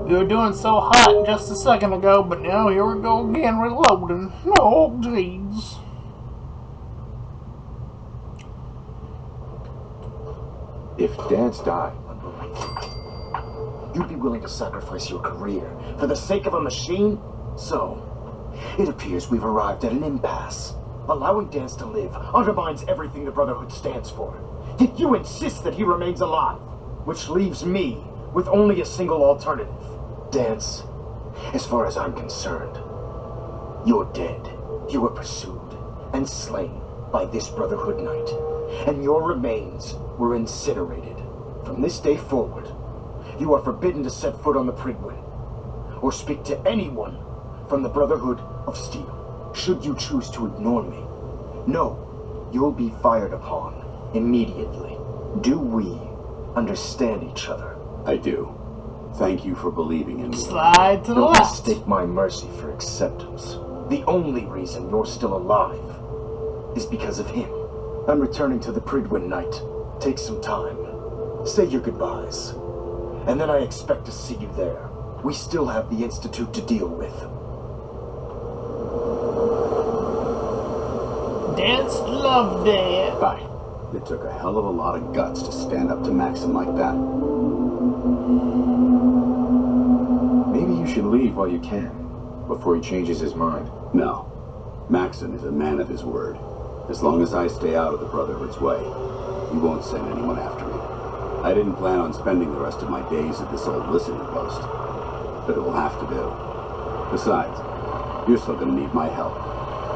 Speaker 1: We were doing so hot just a second ago, but now here we go again reloading. Oh, jeez.
Speaker 11: If Dance died,
Speaker 8: You'd be willing to sacrifice your career for the sake of a machine? So, it appears we've arrived at an impasse. Allowing Dance to live undermines everything the Brotherhood stands for. Yet you insist that he remains alive, which leaves me with only a single alternative. Dance, as far as I'm concerned, you're dead. You were pursued and slain by this Brotherhood Knight, and your remains were incinerated. From this day forward, you are forbidden to set foot on the Prydwen, or speak to anyone from the Brotherhood of Steel. Should you choose to ignore me, know you'll be fired upon immediately. Do we understand each other?
Speaker 12: I do. Thank you for believing in me.
Speaker 1: Slide to the
Speaker 8: Don't
Speaker 1: left.
Speaker 8: mistake my mercy for acceptance. The only reason you're still alive is because of him. I'm returning to the Prydwen Knight. Take some time. Say your goodbyes. And then I expect to see you there. We still have the Institute to deal with.
Speaker 1: Dance loved it.
Speaker 12: Bye. It took a hell of a lot of guts to stand up to Maxim like that.
Speaker 11: Maybe you should leave while you can, before he changes his mind.
Speaker 12: No. Maxim is a man of his word. As long as I stay out of the Brotherhood's way, he won't send anyone after me. I didn't plan on spending the rest of my days at this old listening post, but it will have to do. Besides, you're still going to need my help,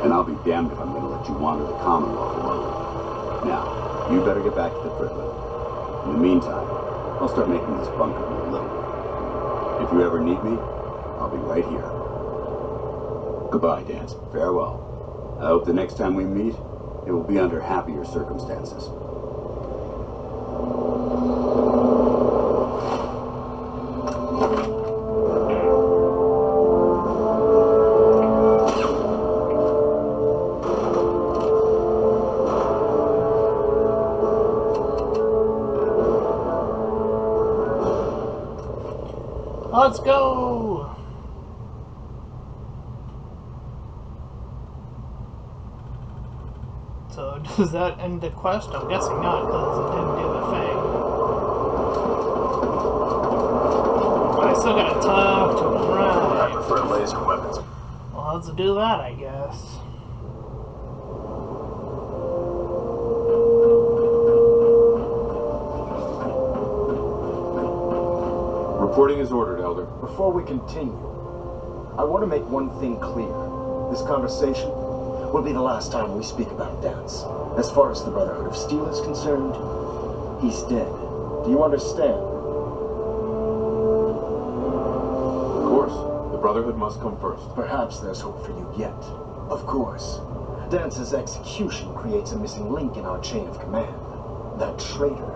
Speaker 12: and I'll be damned if I'm going to let you wander the Commonwealth alone. Now, you better get back to the Privilege. In the meantime, I'll start making this bunker more livable. If you ever need me, I'll be right here.
Speaker 11: Goodbye, Dance.
Speaker 12: Farewell. I hope the next time we meet, it will be under happier circumstances.
Speaker 1: Let's go! So, does that end the quest? I'm guessing not, because it didn't do the thing. But I still gotta talk to him, right?
Speaker 10: I prefer laser weapons.
Speaker 1: Well, let's do that, I guess.
Speaker 11: Reporting is ordered, Elder.
Speaker 8: Before we continue, I want to make one thing clear. This conversation will be the last time we speak about Dance. As far as the Brotherhood of Steel is concerned, he's dead. Do you understand?
Speaker 11: Of course. The Brotherhood must come first.
Speaker 8: Perhaps there's hope for you yet. Of course. Dance's execution creates a missing link in our chain of command. That traitor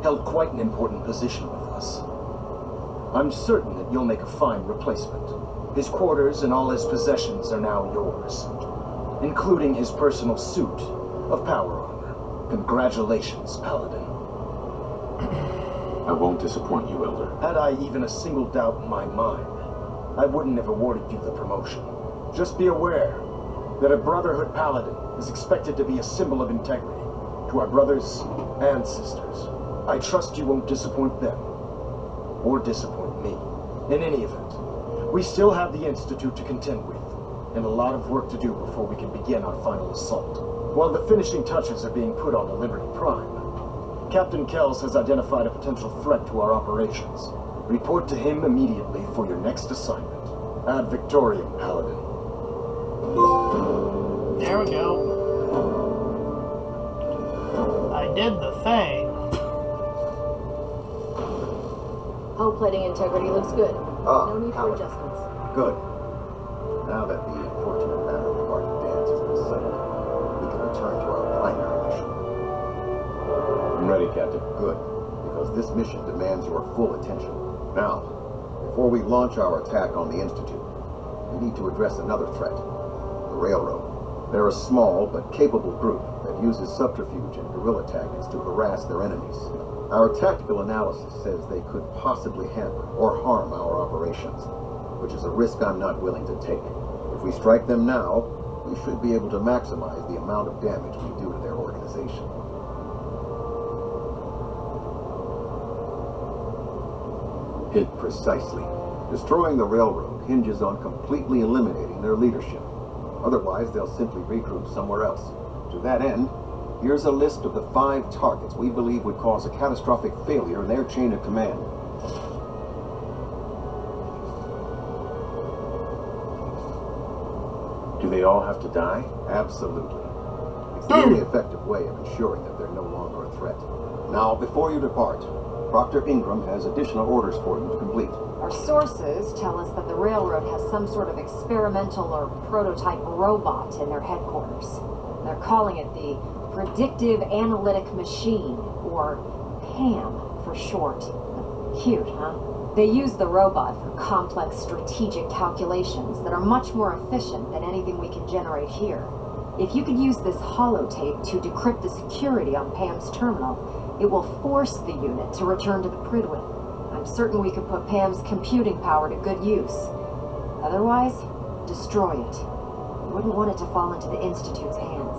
Speaker 8: held quite an important position with us. I'm certain that you'll make a fine replacement. His quarters and all his possessions are now yours, including his personal suit of power armor. Congratulations, Paladin.
Speaker 11: I won't disappoint you, Elder.
Speaker 8: Had I even a single doubt in my mind, I wouldn't have awarded you the promotion. Just be aware that a Brotherhood Paladin is expected to be a symbol of integrity to our brothers and sisters. I trust you won't disappoint them, or disappoint me. In any event, we still have the Institute to contend with, and a lot of work to do before we can begin our final assault. While the finishing touches are being put on the Liberty Prime, Captain Kells has identified a potential threat to our operations. Report to him immediately for your next assignment. Ad Victoriam, Paladin.
Speaker 1: There we go. I did the thing.
Speaker 3: Hull plating integrity looks good.
Speaker 5: Oh,
Speaker 3: No need for
Speaker 5: Paladin.
Speaker 3: adjustments.
Speaker 5: Good. Now that the unfortunate matter regarding Dance has been settled, we can return to our primary mission.
Speaker 11: I'm ready, Captain.
Speaker 5: Good, because this mission demands your full attention. Now, before we launch our attack on the Institute, we need to address another threat, the Railroad. They're a small but capable group that uses subterfuge and guerrilla tactics to harass their enemies. Our tactical analysis says they could possibly hamper or harm our operations, which is a risk I'm not willing to take. If we strike them now, we should be able to maximize the amount of damage we do to their organization. Hit precisely. Destroying the railroad hinges on completely eliminating their leadership. Otherwise, they'll simply regroup somewhere else. To that end, here's a list of the 5 targets we believe would cause a catastrophic failure in their chain of command.
Speaker 11: Do they all have to die?
Speaker 5: Absolutely. It's the only effective way of ensuring that they're no longer a threat. Now, before you depart, Dr. Ingram has additional orders for you to complete.
Speaker 3: Our sources tell us that the railroad has some sort of experimental or prototype robot in their headquarters. They're calling it the Predictive Analytic Machine, or PAM for short. Cute, huh? They use the robot for complex strategic calculations that are much more efficient than anything we can generate here. If you could use this holotape to decrypt the security on PAM's terminal, it will force the unit to return to the Pridwin. I'm certain we could put PAM's computing power to good use. Otherwise, destroy it. You wouldn't want it to fall into the Institute's hands.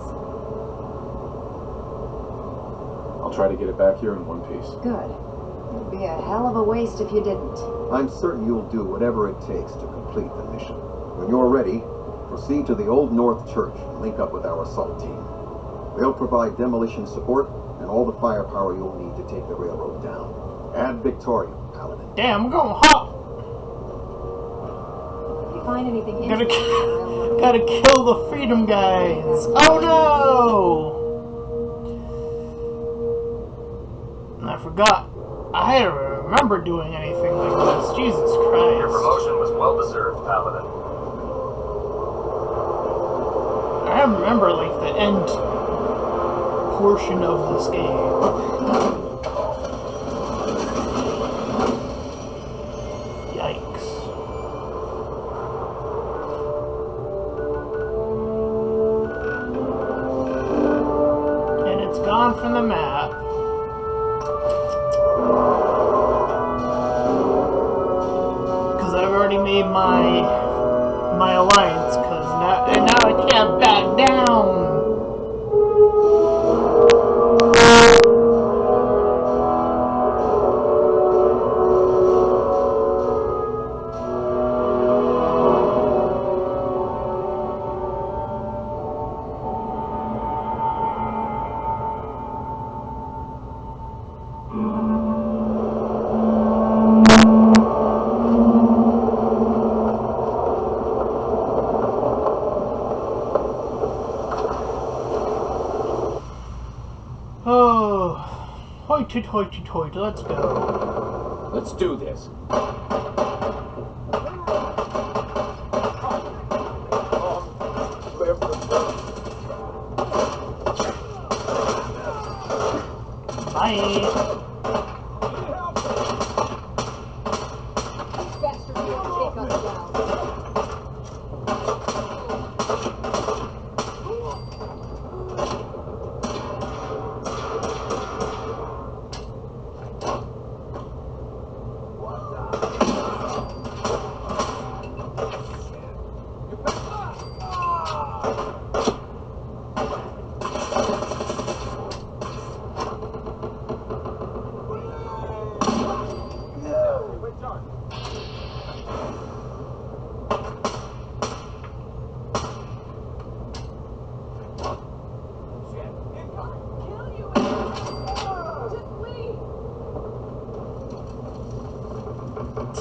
Speaker 11: I'll try to get it back here in one piece.
Speaker 3: Good. It'd be a hell of a waste if you didn't.
Speaker 5: I'm certain you'll do whatever it takes to complete the mission. When you're ready, proceed to the Old North Church and link up with our assault team. They'll provide demolition support and all the firepower you'll need to take the railroad down. And Victoria, Paladin.
Speaker 1: Damn, I'm going hot.
Speaker 6: If you find anything
Speaker 1: Gotta
Speaker 6: interesting,
Speaker 1: gotta kill the freedom guys. Oh no! I forgot. I don't remember doing anything like this. Jesus Christ.
Speaker 10: Your promotion was well deserved, Paladin.
Speaker 1: I remember like the end portion of this game. Yikes. And it's gone from the map. Because I've already made my alliance, because now I can't back down. Oh, hoity toity toity, let's go.
Speaker 11: Let's do this.
Speaker 1: Bye.
Speaker 3: Bastard, you won't take us down.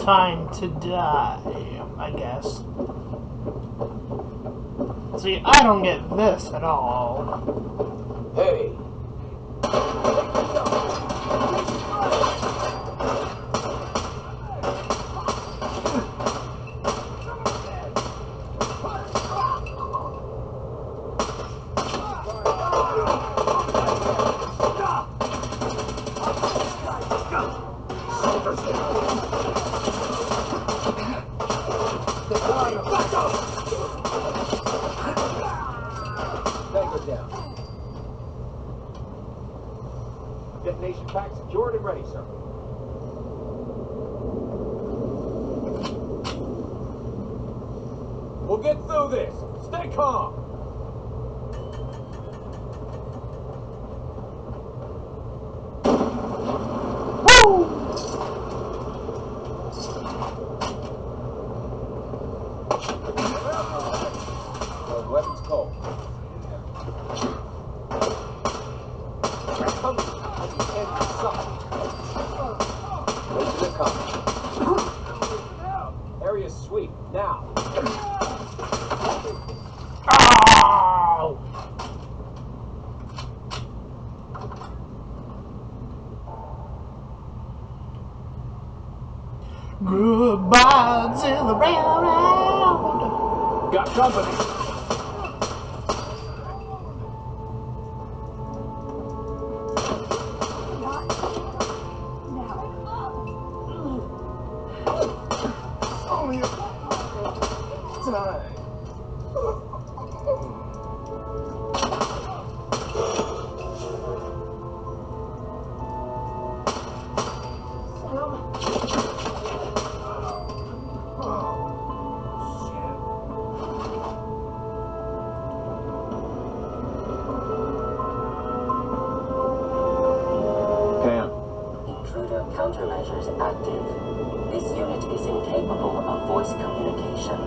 Speaker 1: Time to die, I guess. See, I don't get this at all.
Speaker 10: Hey.
Speaker 2: Detonation pack secured and ready, sir. We'll get through this. Stay calm.
Speaker 1: Woo!
Speaker 2: Weapons cold. Area sweep now.
Speaker 1: Ow! Goodbye to the railroad.
Speaker 2: Got company.
Speaker 13: countermeasures active. This unit is incapable of voice communication.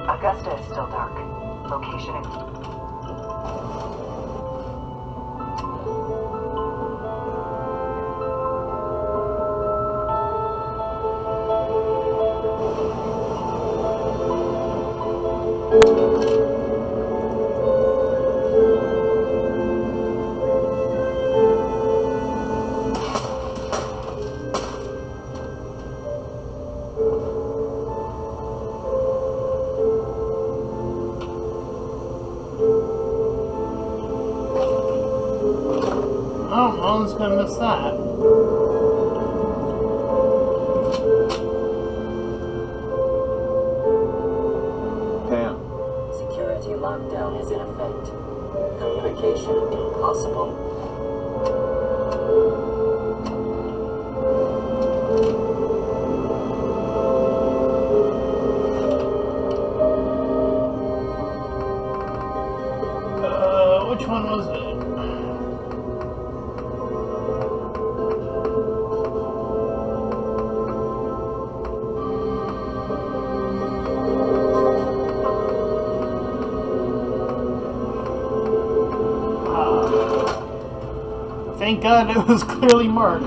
Speaker 14: Augusta is still dark. Location in...
Speaker 1: Oh, no one's gonna miss that.
Speaker 5: Pam.
Speaker 13: Security lockdown is in effect. Communication impossible.
Speaker 1: Which one was it? Thank God it was clearly marked.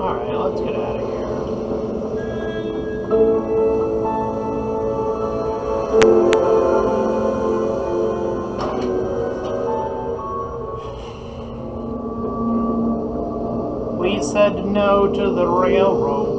Speaker 1: Alright, let's get out of here. We said no to the railroad.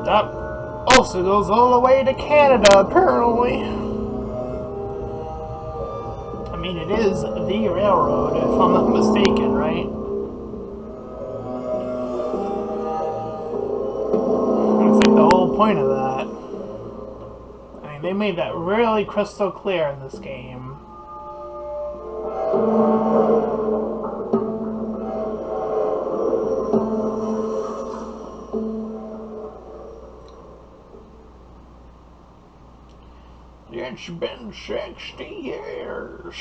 Speaker 1: That also goes all the way to Canada, apparently. I mean, it is the railroad, if I'm not mistaken, right? It's like the whole point of that. I mean, they made that really crystal clear in this game. It's been 60 years.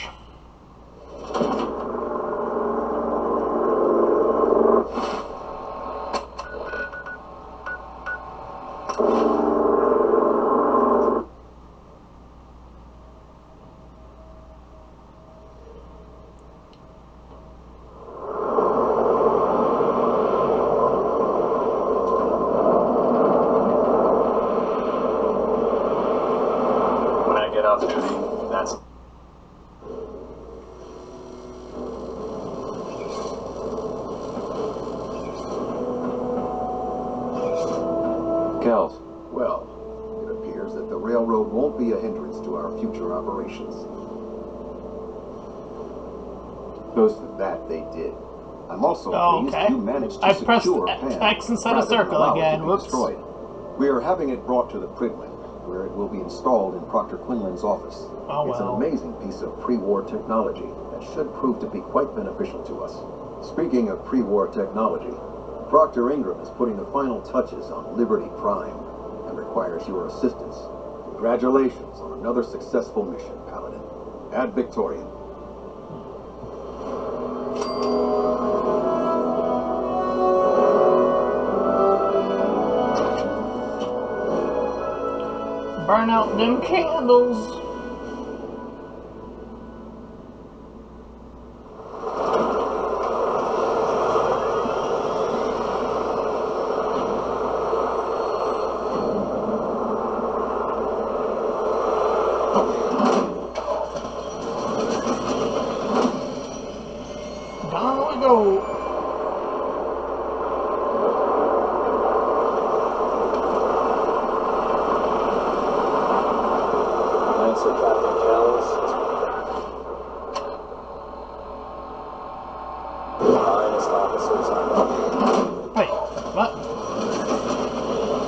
Speaker 10: Off duty. That's
Speaker 5: Kells. Well, it appears that the railroad won't be a hindrance to our future operations. Boast of that they did. I'm also pleased you managed to secure Pam
Speaker 1: X instead of circle again. Whoops.
Speaker 5: Destroyed. We are having it brought to the Pridlin, where it will be installed in Proctor Quinlan's office.
Speaker 1: Oh,
Speaker 5: it's an amazing piece of pre-war technology that should prove to be quite beneficial to us. Speaking of pre-war technology, Proctor Ingram is putting the final touches on Liberty Prime and requires your assistance. Congratulations on another successful mission, Paladin. Ad Victoriam.
Speaker 1: Burn out them candles.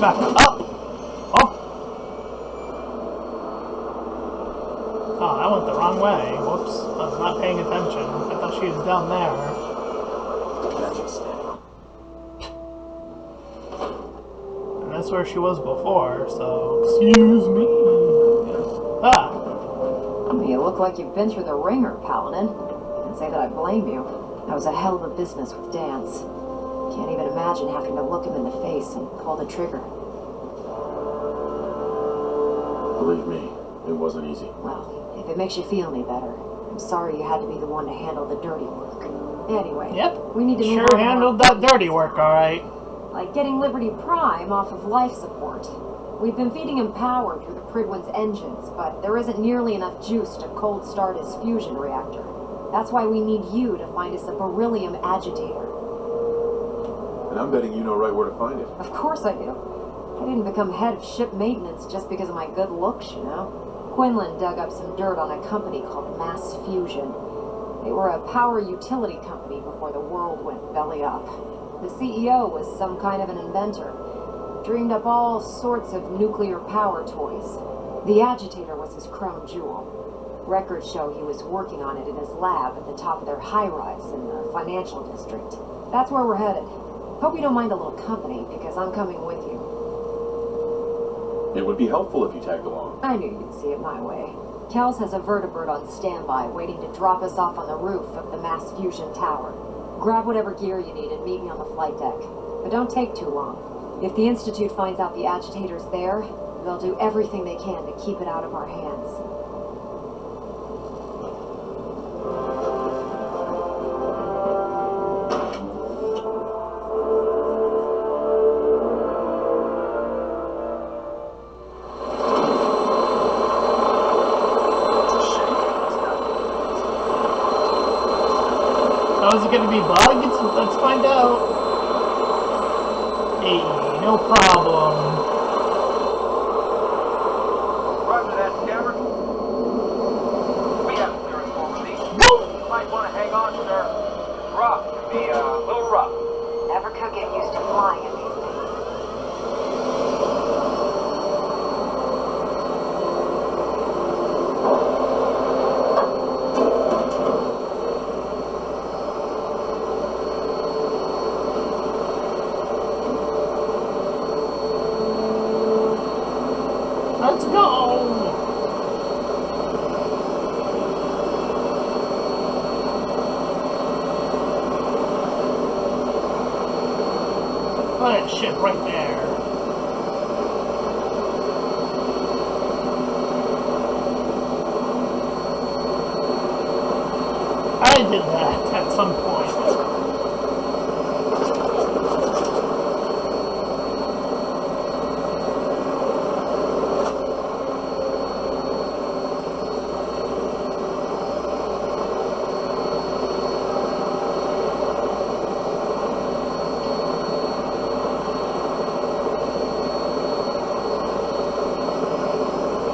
Speaker 1: back up. Oh. Oh, I went the wrong way. Whoops. I was not paying attention. I thought she was down there. And that's where she was before, so excuse me. Ah.
Speaker 3: You look like you've been through the ringer, Paladin. Can't say that I blame you. That was a hell of a business with Dance. Can't even imagine having to look him in the face and pull the trigger.
Speaker 11: Believe me, it wasn't easy.
Speaker 3: Well, if it makes you feel any better, I'm sorry you had to be the one to handle the dirty work. Anyway,
Speaker 1: yep,
Speaker 3: we need to move
Speaker 1: sure
Speaker 3: on.
Speaker 1: Handled that dirty work, alright.
Speaker 3: Like getting Liberty Prime off of life support. We've been feeding him power through the Pridwin's engines, but there isn't nearly enough juice to cold start his fusion reactor. That's why we need you to find us a beryllium agitator.
Speaker 11: And I'm betting you know right where to find it.
Speaker 3: Of course I do. I didn't become head of ship maintenance just because of my good looks, you know. Quinlan dug up some dirt on a company called Mass Fusion. They were a power utility company before the world went belly up. The CEO was some kind of an inventor. Dreamed up all sorts of nuclear power toys. The agitator was his crown jewel. Records show he was working on it in his lab at the top of their high-rise in the financial district. That's where we're headed. Hope you don't mind a little company, because I'm coming with you.
Speaker 11: It would be helpful if you tagged along.
Speaker 3: I knew you'd see it my way. Kels has a vertibird on standby, waiting to drop us off on the roof of the Mass Fusion Tower. Grab whatever gear you need and meet me on the flight deck. But don't take too long. If the Institute finds out the agitator's there, they'll do everything they can to keep it out of our hands.
Speaker 1: Is it gonna be bugs? Let's find out. Hey, no problem.
Speaker 15: Roger that, Scabbard. We have clearance for release. You might want to hang on, sir. Rough can be a little rough.
Speaker 14: Never could get used to flying in these days.
Speaker 1: Let's go! Put that shit right there. I did that at some point.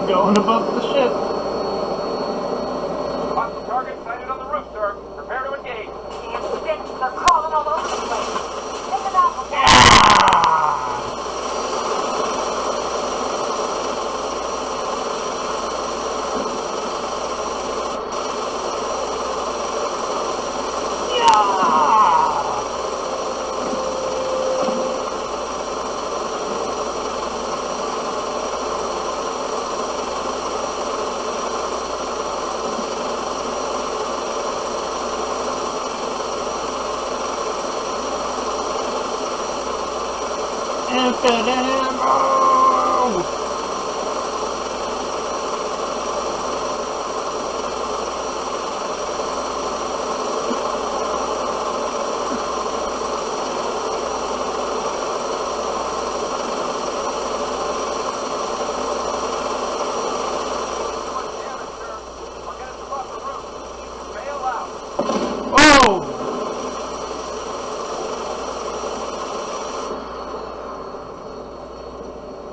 Speaker 1: Going above the ship.
Speaker 15: Hostile target sighted on the roof, sir. Prepare to engage.
Speaker 14: Damn sticks, they're crawling all over the place. Take them out before
Speaker 1: Infinite ammo! Oh!
Speaker 3: 'Cause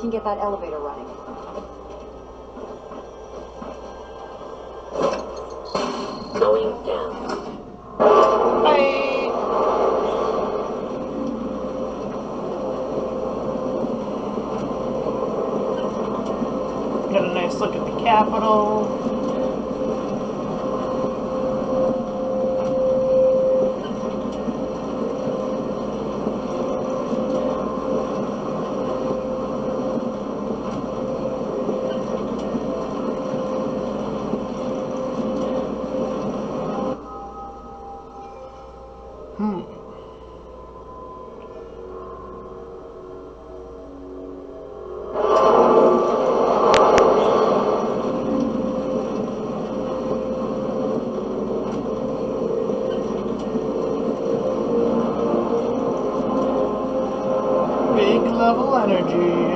Speaker 3: can get that elevator running.
Speaker 13: Going down.
Speaker 1: Bye! Got a nice look at the Capitol. Big level energy.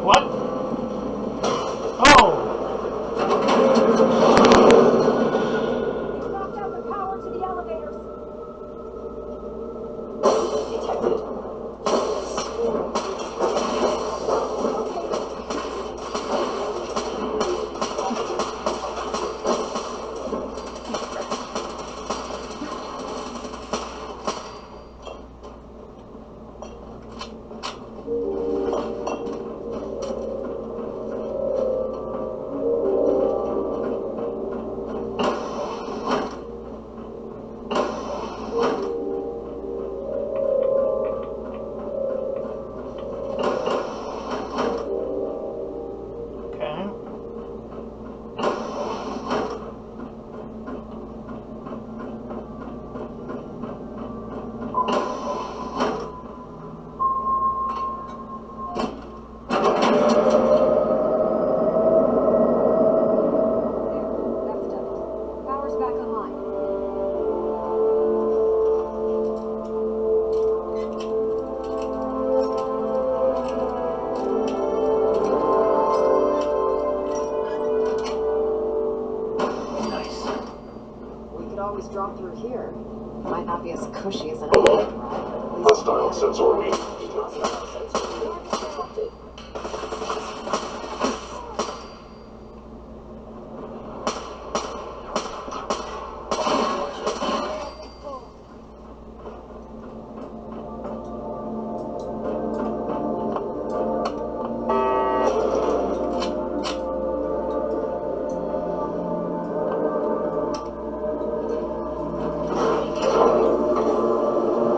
Speaker 1: What? Oh!
Speaker 14: You knocked out the power to the elevators.
Speaker 1: Okay.
Speaker 3: That's done. Power's back online.
Speaker 1: Nice.
Speaker 3: We could always drop through here. Might not be as cushy as an elevator ride, but at least
Speaker 7: Hostile sensor read.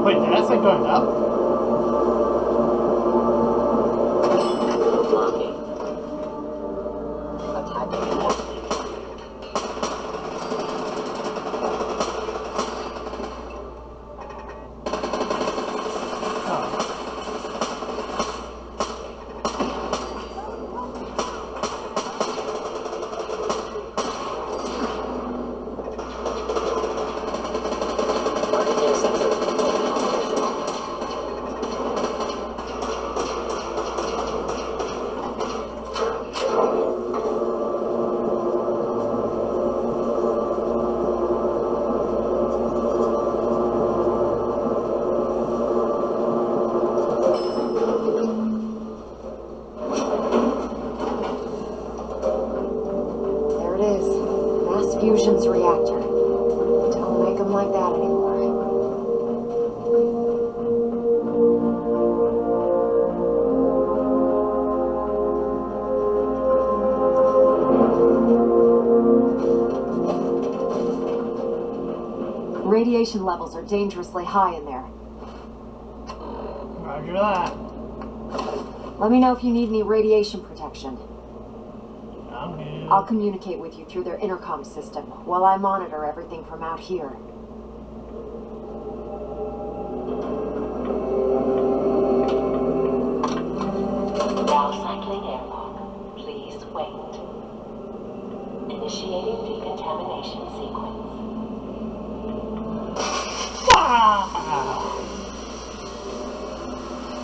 Speaker 1: Wait, did I say going up?
Speaker 3: there it is. Mass fusion's reactor. Don't make them like that anymore. radiation levels are dangerously high in there.
Speaker 1: Roger that.
Speaker 3: Let me know if you need any radiation protection.
Speaker 1: I'm good.
Speaker 3: I'll communicate with you through their intercom system while I monitor everything from out here.
Speaker 13: Now cycling airlock. Please wait. Initiating decontamination sequence.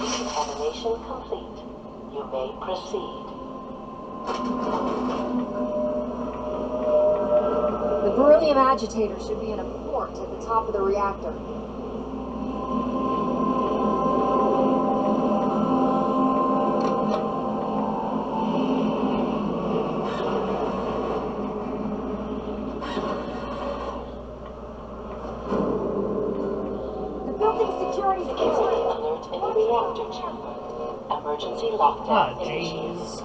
Speaker 13: Decontamination complete. You may proceed.
Speaker 3: The beryllium agitator should be in a port at the top of the reactor. The building security
Speaker 13: alert in the reactor chamber. Emergency lockdown initiated.
Speaker 1: Jeez.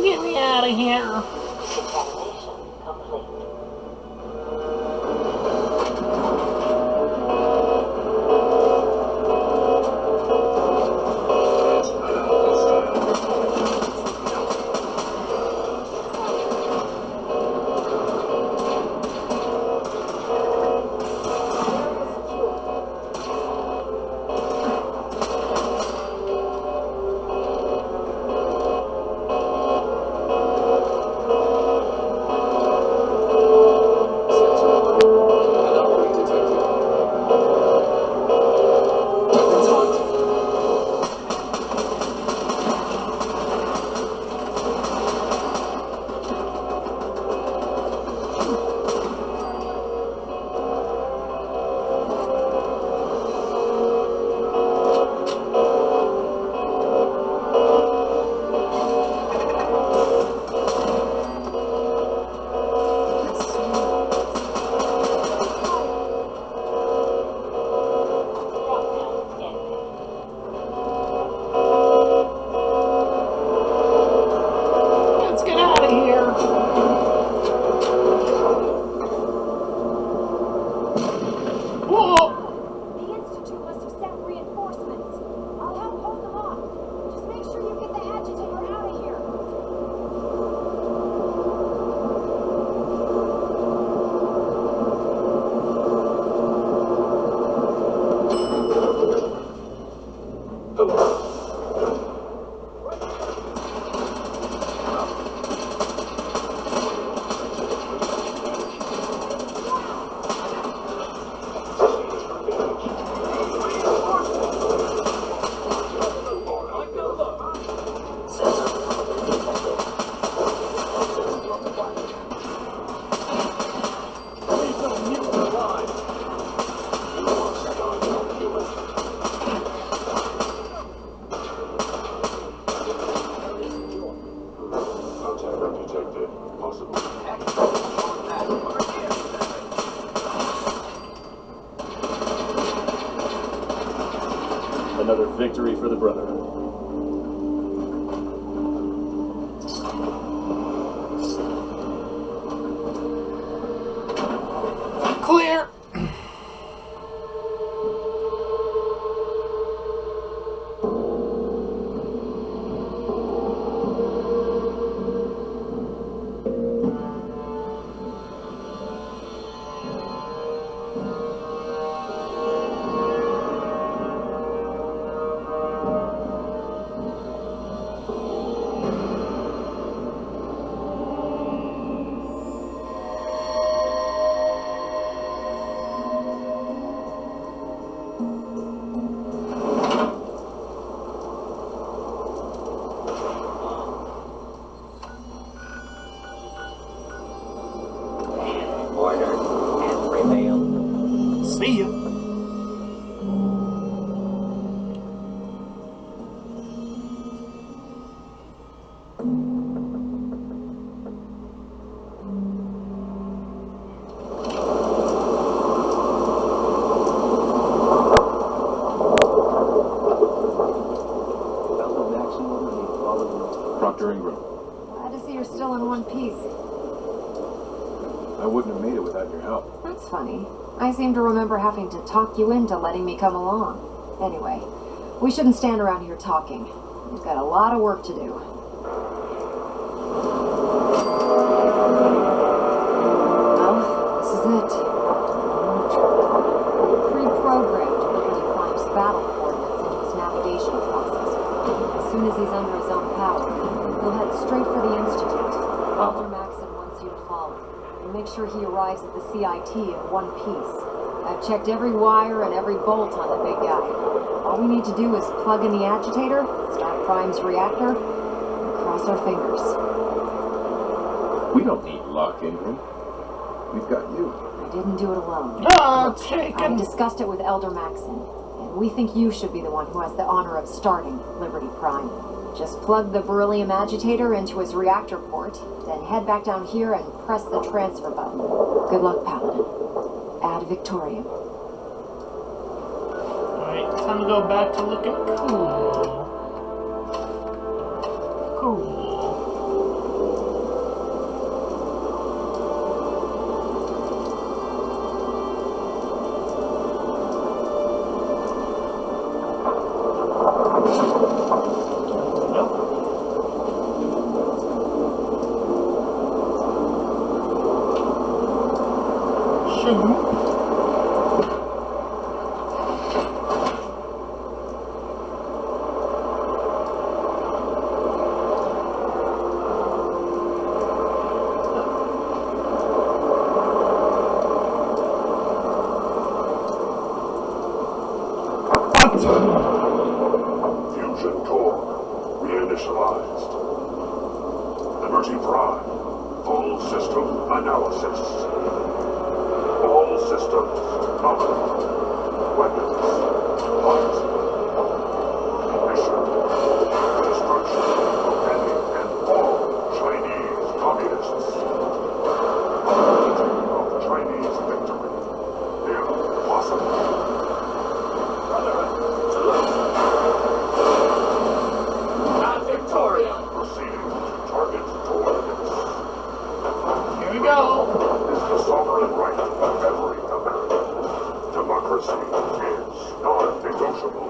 Speaker 1: Get me out of here.
Speaker 13: Decontamination complete.
Speaker 1: Let's get out of here. Whoa!
Speaker 14: The Institute must have sent reinforcements. I'll help hold them off. Just make sure you get the agitator out of here.
Speaker 16: Another victory for the Brotherhood.
Speaker 11: Proctor Ingram.
Speaker 3: Glad to see you're still in one piece.
Speaker 8: I wouldn't have made it without your help.
Speaker 3: That's funny. I seem to remember having to talk you into letting me come along. Anyway, we shouldn't stand around here talking. We've got a lot of work to do. Well, this is it. Pre-programmed Liberty Prime's battle coordinates into his navigational processor. As soon as he's under his own power, he'll head straight for the Institute. Elder Maxon wants you to follow. And make sure he arrives at the CIT in one piece. I've checked every wire and every bolt on the big guy. All we need to do is plug in the agitator, start Prime's reactor, and cross our fingers.
Speaker 11: We don't need luck, Ingram.
Speaker 5: We've got you.
Speaker 3: I didn't do it alone.
Speaker 1: Ah,
Speaker 3: Look, I
Speaker 1: taken.
Speaker 3: discussed it with Elder Maxon, and we think you should be the one who has the honor of starting Liberty Prime. Just plug the beryllium agitator into his reactor port, then head back down here and press the transfer button. Good luck, Paladin. Ad Victoriam.
Speaker 1: Alright, time to go back to looking cool. Cool.
Speaker 7: Fusion core reinitialized. Liberty Prime. Full system analysis. All systems nominal. Weapons hot. Mission. Destruction of any and all Chinese communists. Of Chinese victory. Impossible.
Speaker 15: Not Victoria.
Speaker 7: Proceeding to target coordinates.
Speaker 1: Here we go.
Speaker 7: Is the sovereign right of every American. Democracy is non-negotiable.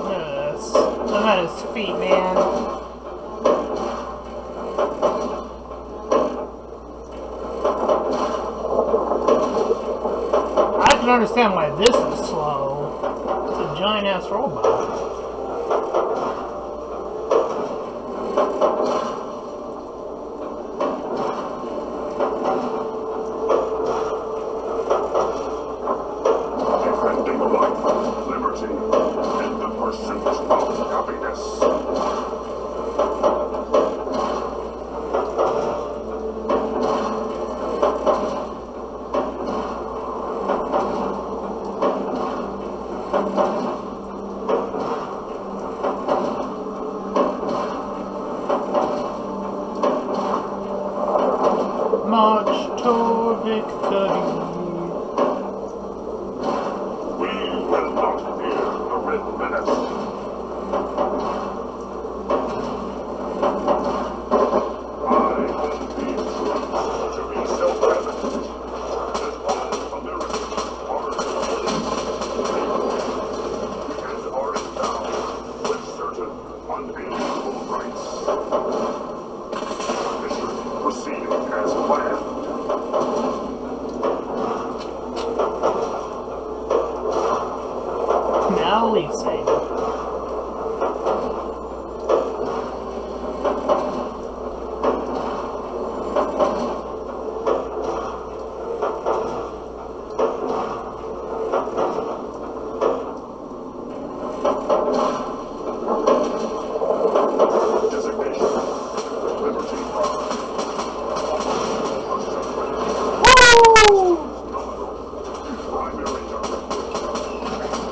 Speaker 1: Yes. I'm at his feet, man. I can understand why this is slow. It's a giant ass robot.
Speaker 7: Defending life, liberty, and the pursuit of happiness.
Speaker 1: March toward victory.
Speaker 7: We will not fear the Red Menace. I hold these truths to be self-evident that all Americans are equal and are endowed with certain unalienable rights. Mission proceeding as planned.
Speaker 1: Now leasing.
Speaker 7: Designation. Liberty Prime.
Speaker 1: Woo!
Speaker 7: Primary directive.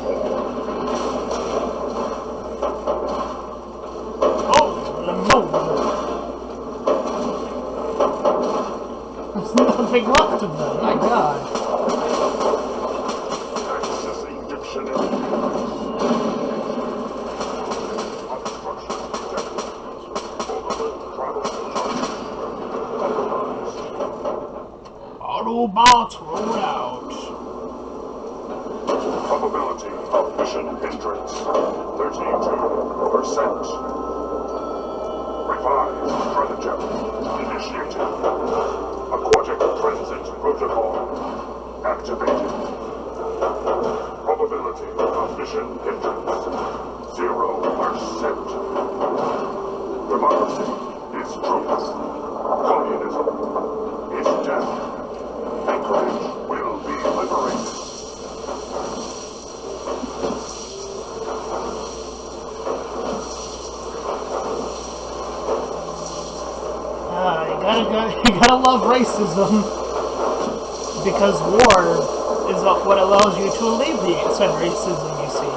Speaker 1: Oh, Lamone. There's nothing left of them, my god.
Speaker 7: Accessing diffuser.
Speaker 1: bots roll out.
Speaker 7: Probability of mission hindrance, 32%. Revised stratagem initiated. Aquatic transit protocol activated. Probability of mission hindrance, 0%. Democracy is truth. Communism is death. Anchorage will be liberated.
Speaker 1: You gotta love racism, because war is what allows you to alleviate said racism, you see.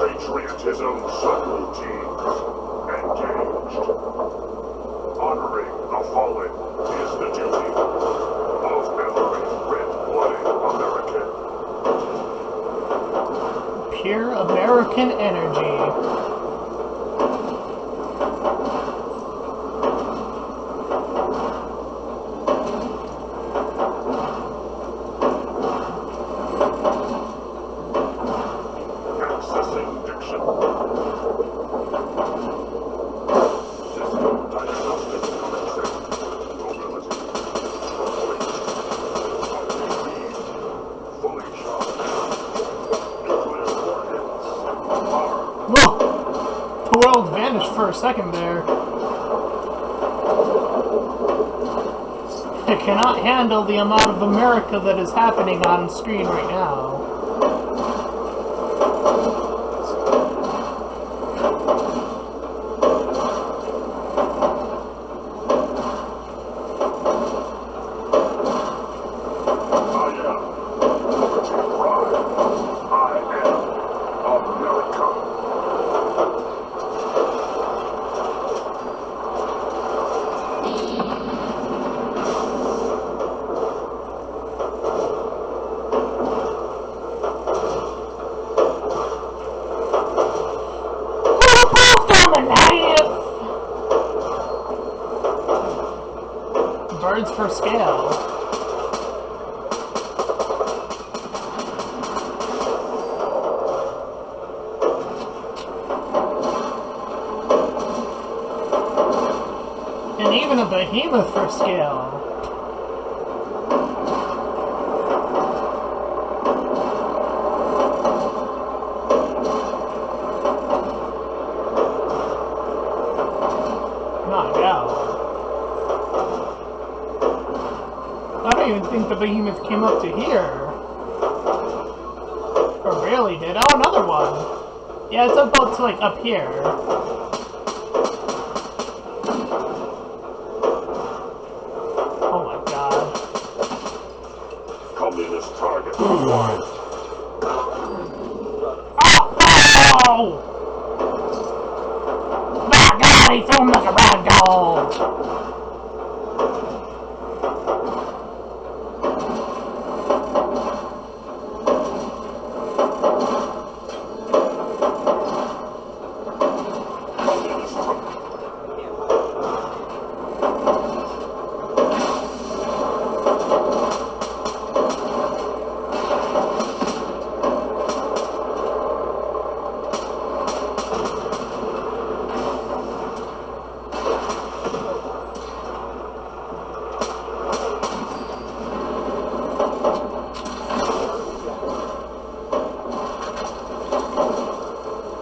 Speaker 7: Patriotism subroutine engaged. Honoring the fallen is the duty of every red-blooded American.
Speaker 1: Pure American energy. The world vanished for a second there. It cannot handle the amount of America that is happening on screen right now. Birds for scale. And even a behemoth for scale. I don't even think the behemoth came up to here. Or barely did. Oh, another one! Yeah, it's about to, like, up here. Oh my god.
Speaker 7: Communist target acquired.
Speaker 1: Oh! My god, he threw him like a ragdoll!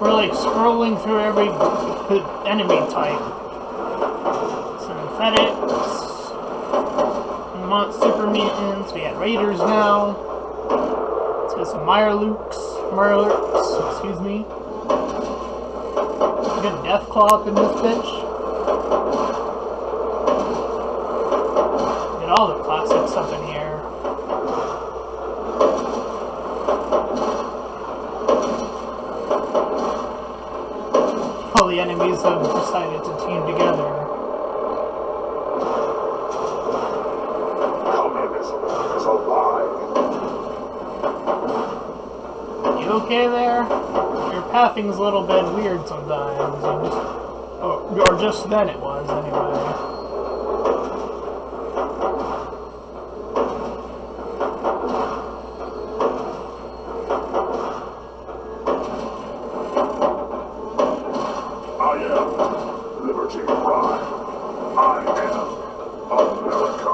Speaker 1: We're like scrolling through every enemy type. Synthetics, super mutants, we got raiders now. Let's get some Mirelurks, excuse me. We got a Deathclaw up in this bitch. Get all the classics up in here. All the enemies have decided to team together.
Speaker 7: Communism is alive.
Speaker 1: You okay there? Your pathing's a little bit weird sometimes. Or just then it was, anyway.
Speaker 7: I am Liberty Prime. I am America.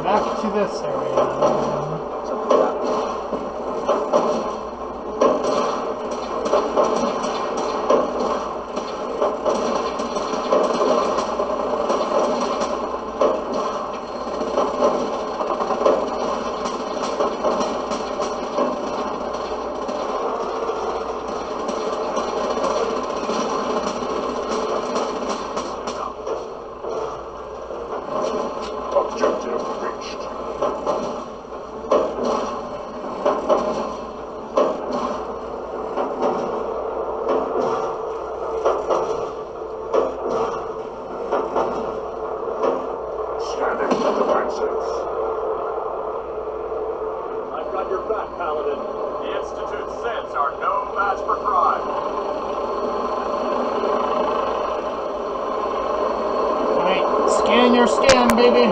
Speaker 1: Back to this area.
Speaker 7: Objective reached. Scanning the defenses.
Speaker 10: I've got your back, Paladin. The Institute's sins are no match for crime.
Speaker 1: Alright, scan your scan, baby.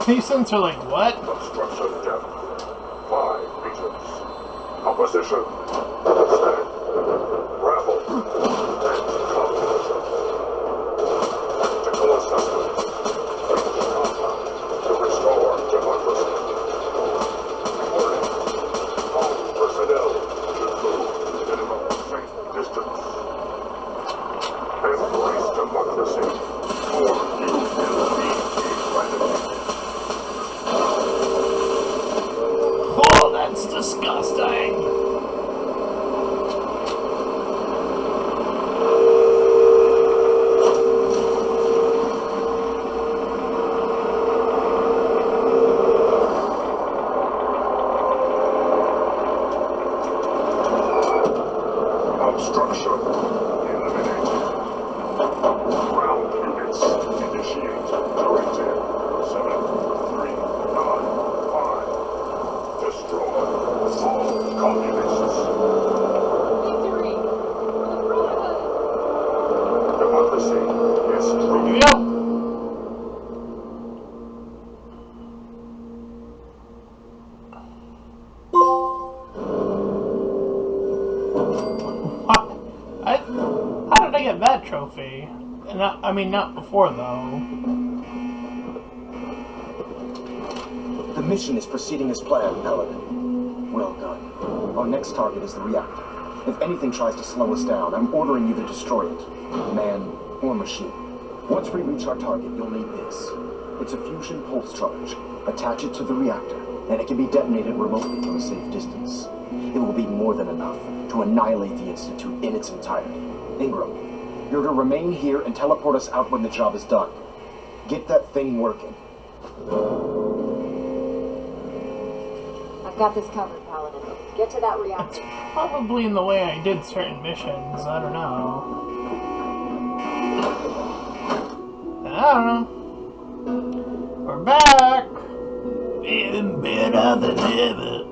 Speaker 1: These things are like, what?
Speaker 7: Obstruction depth. 5 meters. Opposition. Stand. Rabble. And communism. Tactical assessment. Reach compound to restore democracy. Warning. All personnel should move minimum safe distance. Embrace democracy, or you will be eradicated.
Speaker 1: Oh, that's disgusting.
Speaker 7: Obstruction eliminated. democracy is true.
Speaker 1: Yep. How did I get that trophy? I mean, not before, though.
Speaker 8: The mission is proceeding as planned, Paladin. Well done. Our next target is the reactor. If anything tries to slow us down, I'm ordering you to destroy it. Man or machine. Once we reach our target, you'll need this. It's a fusion pulse charge. Attach it to the reactor, and it can be detonated remotely from a safe distance. It will be more than enough to annihilate the Institute in its entirety. Ingram, you're to remain here and teleport us out when the job is done. Get that thing working.
Speaker 3: I've got this covered, Paladin. Get to that reactor.
Speaker 1: It's probably in the way I did certain missions. I don't know. I don't know. We're back! Even better than ever.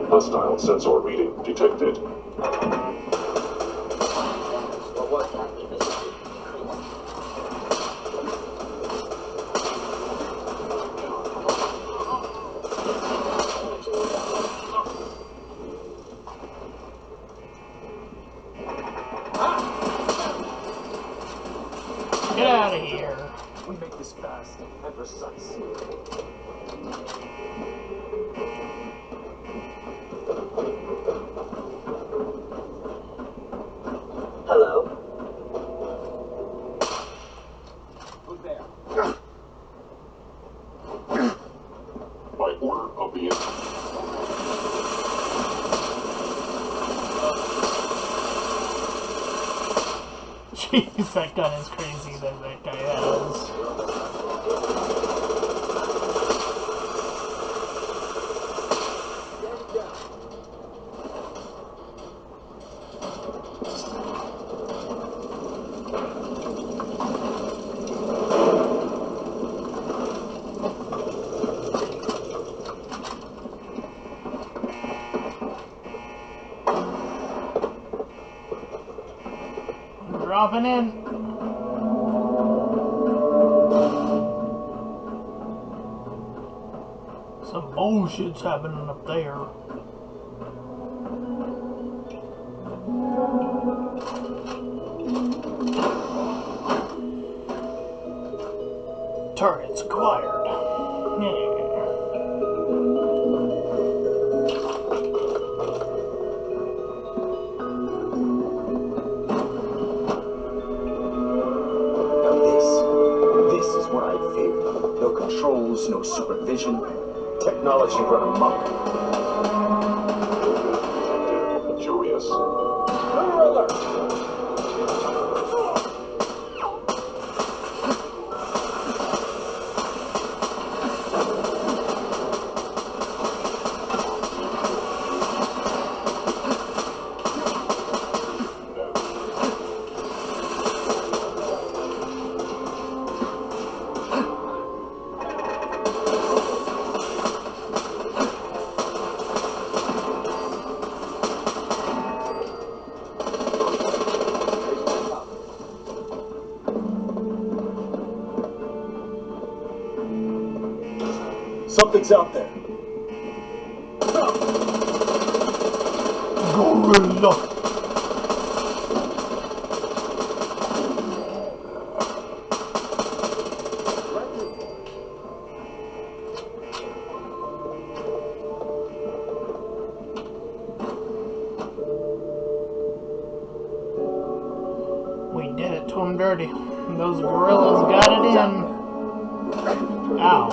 Speaker 7: Hostile sensor reading detected.
Speaker 1: Get out of here.
Speaker 8: We make this fast and precise.
Speaker 10: Hello?
Speaker 8: Who's there?
Speaker 7: By order of the
Speaker 1: Jeez, that gun is crazy that that guy has. Dropping in. Some bullshit's happening up there. Targets acquired. Yeah.
Speaker 8: This is what I fear. No controls, no supervision. Technology run amok.
Speaker 7: Curious.
Speaker 8: Something's out there.
Speaker 1: Gorilla. We did it to him dirty. Those gorillas got it in. Ow.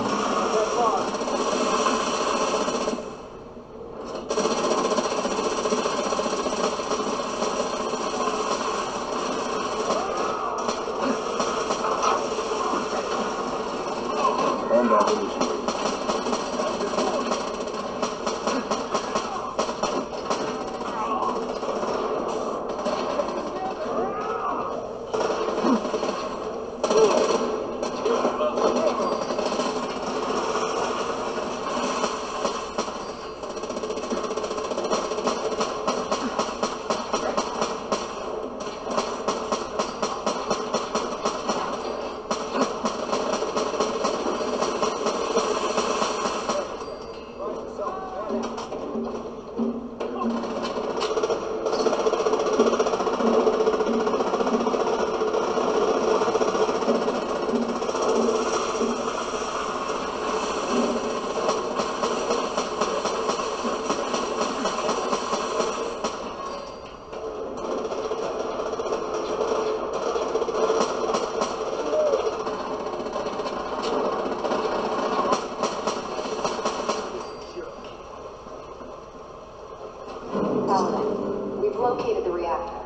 Speaker 3: We've located the reactor.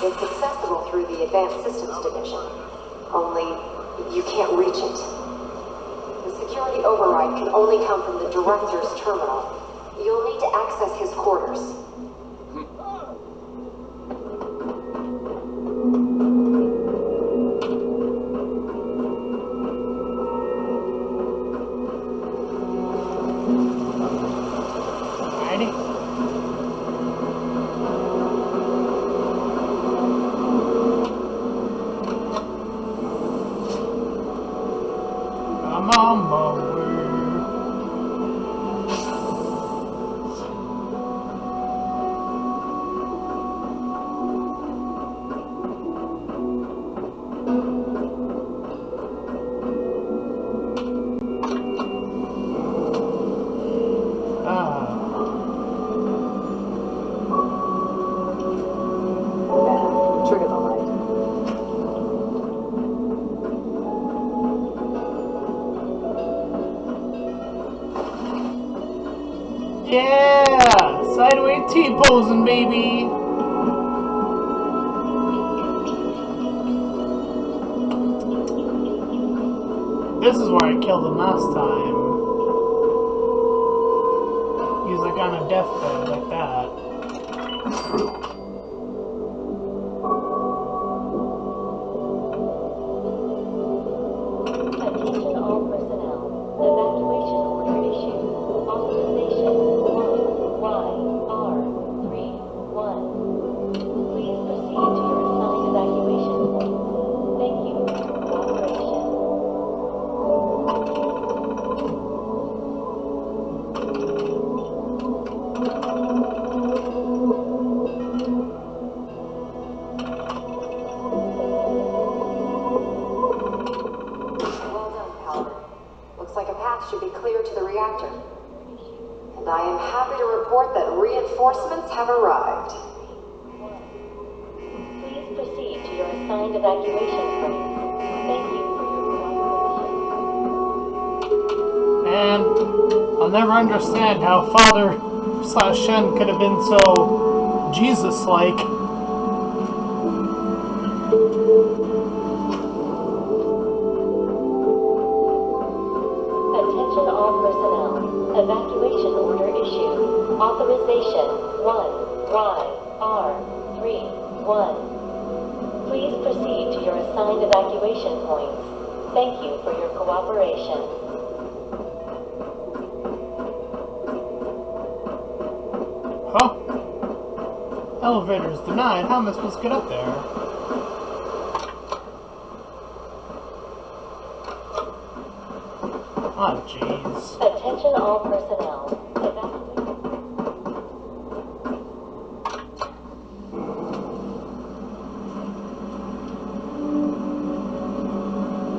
Speaker 3: It's accessible through the Advanced Systems Division. Only, you can't reach it. The security override can only come from the Director's terminal. You'll need to access his quarters.
Speaker 1: I'm on my way.
Speaker 3: Trigger the light.
Speaker 1: Yeah! Sideways T-posing, baby! This is where I killed him last time. He was like on a deathbed, like that.
Speaker 11: Through.
Speaker 16: Attention all personnel. Evacuation order issued. Authorization 1YR31. Please proceed to your assigned evacuation points. Thank you for your cooperation.
Speaker 3: Well done, Paladin. Looks like a path should be clear to the reactor. And I am happy to report that reinforcements have arrived.
Speaker 16: Please proceed to your assigned evacuation points. Thank you for your cooperation.
Speaker 1: And I'll never understand how Father / Shen could have been so Jesus-like.
Speaker 16: Attention all personnel. Evacuation order issued. Authorization 1YR31. Please proceed to your assigned evacuation points. Thank you for your cooperation.
Speaker 1: Huh? Elevator's denied. How am I supposed to get up there? Oh, jeez.
Speaker 16: Attention all personnel.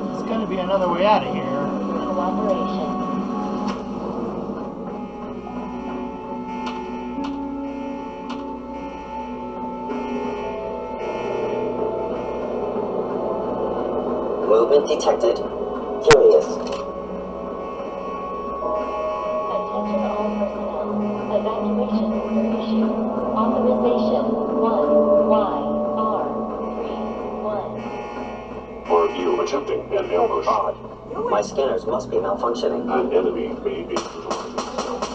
Speaker 1: There's gotta be another way out of here.
Speaker 16: Cooperation.
Speaker 10: Movement detected. Curious.
Speaker 16: Attention all personnel. Evacuation order issued. Authorization 1YR31.
Speaker 7: Are you attempting an ambush?
Speaker 10: Odd. My scanners must be malfunctioning.
Speaker 7: An enemy may be utilizing stealth.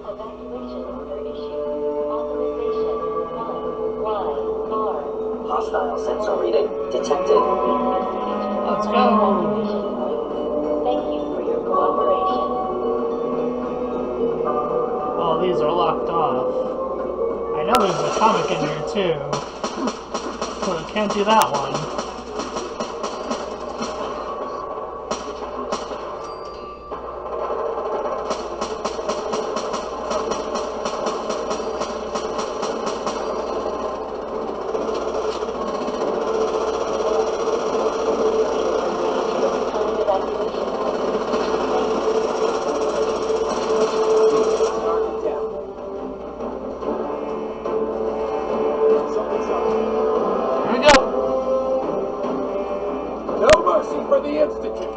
Speaker 16: Evacuation order issued. Authorization 1YR.
Speaker 10: Hostile sensor reading detected.
Speaker 1: Let's go.
Speaker 16: Evacuation point. Thank you for your cooperation.
Speaker 1: Oh, these are locked off. I know there's a comic in here too. So I can't do that one.
Speaker 8: For the Institute!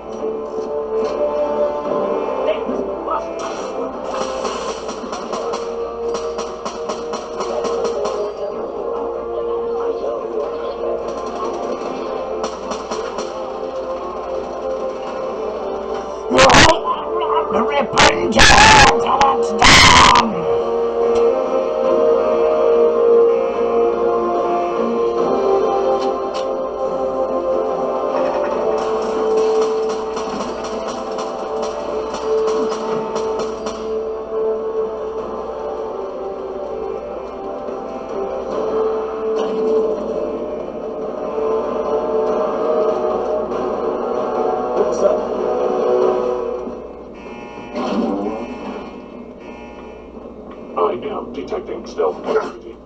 Speaker 7: I am detecting stealth activity.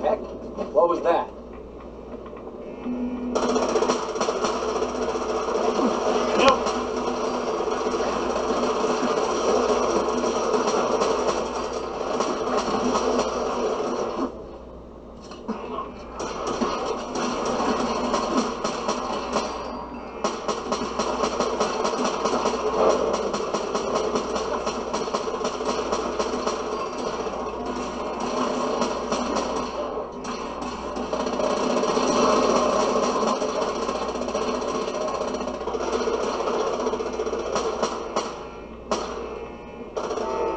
Speaker 8: Heck, what was that?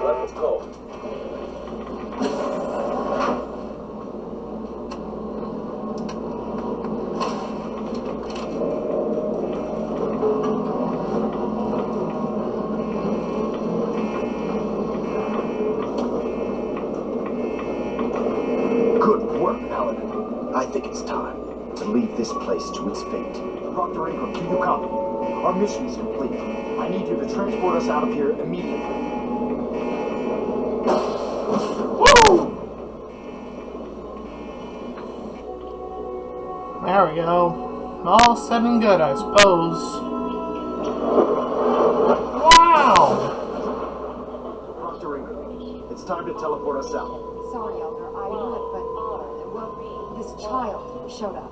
Speaker 8: Let's go.
Speaker 2: Good work, Paladin. I think it's time to leave this place to its fate.
Speaker 8: Dr. Ingram, do you copy? Our mission is complete. I need you to transport us out of here immediately.
Speaker 1: Woo! There we go. All said and good, I suppose. Wow!
Speaker 8: Dr. Ingram, it's time to teleport us out.
Speaker 3: Sorry, Elder, I would, but, well, this child showed up.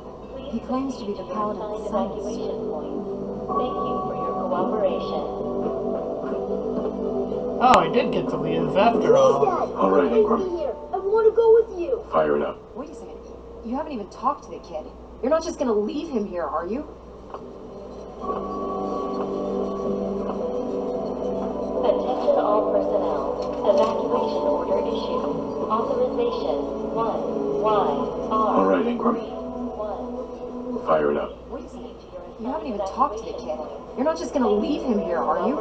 Speaker 3: He claims to be the Paladin's son.
Speaker 16: Evacuation point. Thank you for your cooperation.
Speaker 1: Oh, I did get to leave after all.
Speaker 7: All right, Ingram.
Speaker 14: I want to go with you.
Speaker 7: Fire it up.
Speaker 3: Wait a second. You haven't even talked to the kid. You're not just gonna leave him here, are you?
Speaker 16: Attention all personnel. Evacuation order issued. Authorization 1YR.
Speaker 7: All right, Ingram.
Speaker 16: 1.
Speaker 7: Fire it up.
Speaker 3: Wait a second. You haven't even talked to the kid. You're not just gonna leave him here, are you?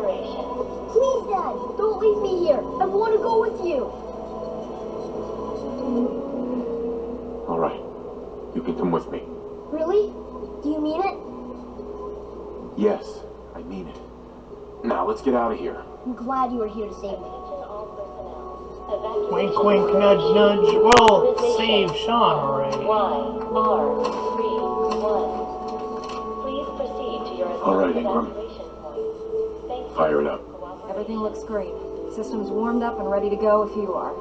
Speaker 14: Please, Dad, don't leave me here. I want to go with you.
Speaker 11: All right. You can come with me.
Speaker 14: Really? Do you mean it?
Speaker 11: Yes, I mean it. Now, let's get out of here.
Speaker 14: I'm glad you were here to save me.
Speaker 1: Wink, wink, nudge, nudge. Well, save Sean already.
Speaker 16: Please proceed to your
Speaker 11: All right, Ingram.
Speaker 16: evacuation point. Thank you.
Speaker 11: Fire it up.
Speaker 3: Everything looks great. System's warmed up and ready to go if you are.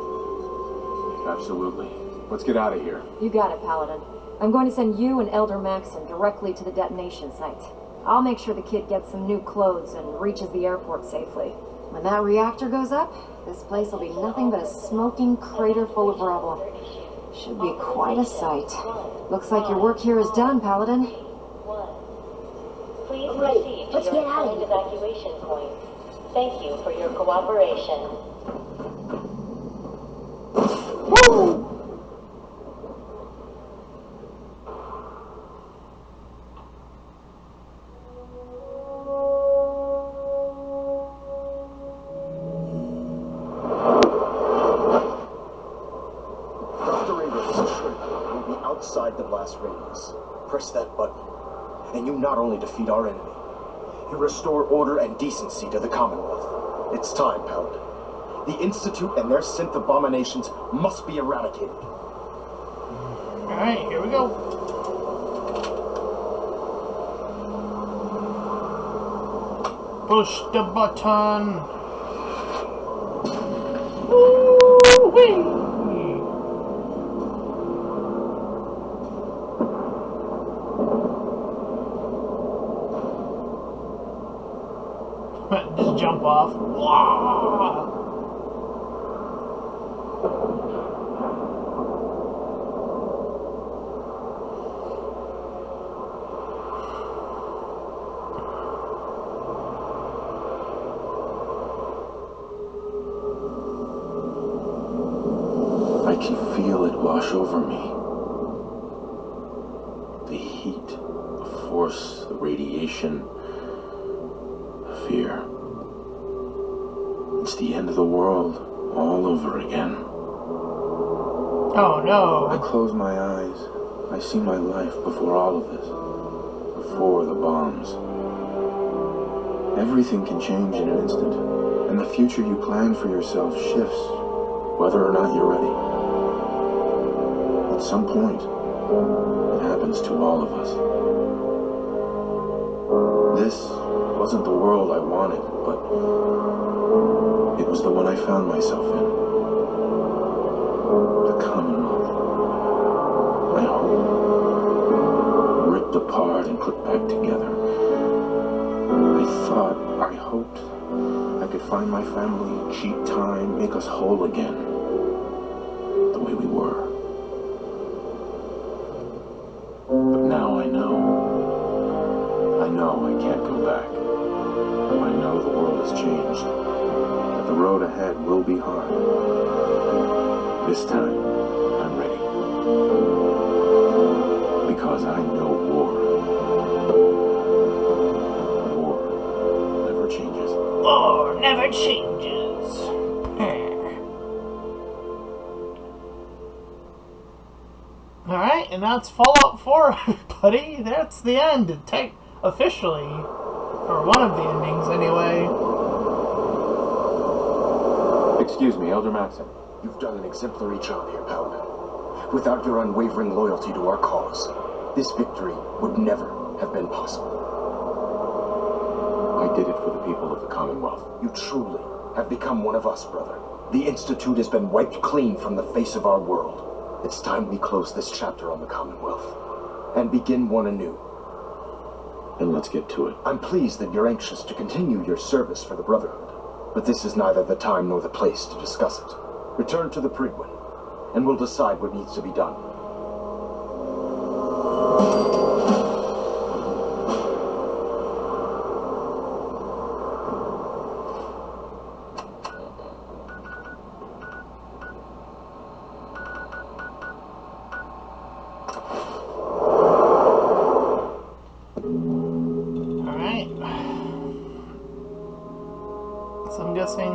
Speaker 11: Absolutely. Let's get out of here.
Speaker 3: You got it, Paladin. I'm going to send you and Elder Maxon directly to the detonation site. I'll make sure the kid gets some new clothes and reaches the airport safely. When that reactor goes up, this place will be nothing but a smoking crater full of rubble. Should be quite a sight. Looks like your work here is done, Paladin.
Speaker 16: Please proceed to your assigned evacuation points. Thank you for your cooperation.
Speaker 1: Woo!
Speaker 8: Outside the blast radius. Press that button, and you not only defeat our enemy, you restore order and decency to the Commonwealth. It's time, Paladin. The Institute and their synth abominations must be eradicated.
Speaker 1: Alright, here we go. Push the button. Woo-wee! Just jump off. Wah!
Speaker 11: I can feel it wash over me. The heat, the force, the radiation, the fear. It's the end of the world, all over again.
Speaker 1: Oh no.
Speaker 11: I close my eyes. I see my life before all of this. Before the bombs. Everything can change in an instant, and the future you plan for yourself shifts, whether or not you're ready. At some point, it happens to all of us. This wasn't the world I wanted, but it was the one I found myself in. The Commonwealth. My home. Ripped apart and put back together. I hoped I could find my family, cheat time, make us whole again. The way we were. But now I know. I know I can't go back. I know the world has changed. That the road ahead will be hard. This time, I'm ready. Because I know war. War never changes.
Speaker 1: War never changes. Alright, and that's Fallout 4, everybody. That's the end. Officially. Or one of the endings, anyway.
Speaker 11: Excuse me, Elder Maxon.
Speaker 8: You've done an exemplary job here, Paladin. Without your unwavering loyalty to our cause, this victory would never have been possible.
Speaker 11: I did it for the people of the Commonwealth.
Speaker 8: You truly have become one of us, brother. The Institute has been wiped clean from the face of our world. It's time we close this chapter on the Commonwealth and begin one anew.
Speaker 11: Then let's get to it.
Speaker 8: I'm pleased that you're anxious to continue your service for the Brotherhood, but this is neither the time nor the place to discuss it. Return to the Prigwin, and we'll decide what needs to be done.
Speaker 1: So I'm guessing...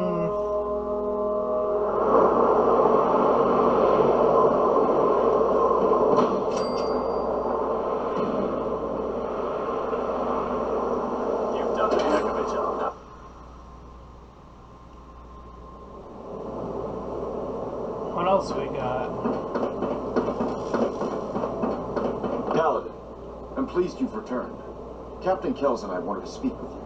Speaker 10: You've done a heck of a job.
Speaker 1: What else we got?
Speaker 8: Paladin, I'm pleased you've returned. Captain Kells and I wanted to speak with you.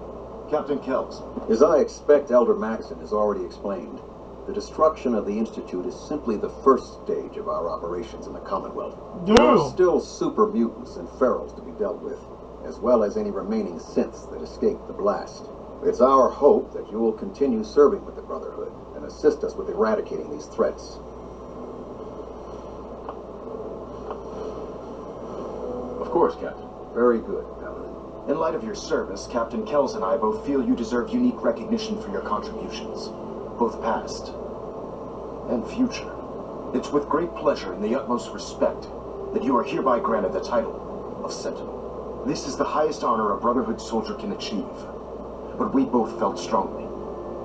Speaker 8: Captain Kells.
Speaker 5: As I expect Elder Maxon has already explained, the destruction of the Institute is simply the first stage of our operations in the Commonwealth. There are still super mutants and ferals to be dealt with, as well as any remaining synths that escaped the blast. It's our hope that you will continue serving with the Brotherhood and assist us with eradicating these threats.
Speaker 8: Of course, Captain.
Speaker 5: Very good, Paladin.
Speaker 8: In light of your service, Captain Kells and I both feel you deserve unique recognition for your contributions, both past and future. It's with great pleasure and the utmost respect that you are hereby granted the title of Sentinel. This is the highest honor a Brotherhood soldier can achieve, but we both felt strongly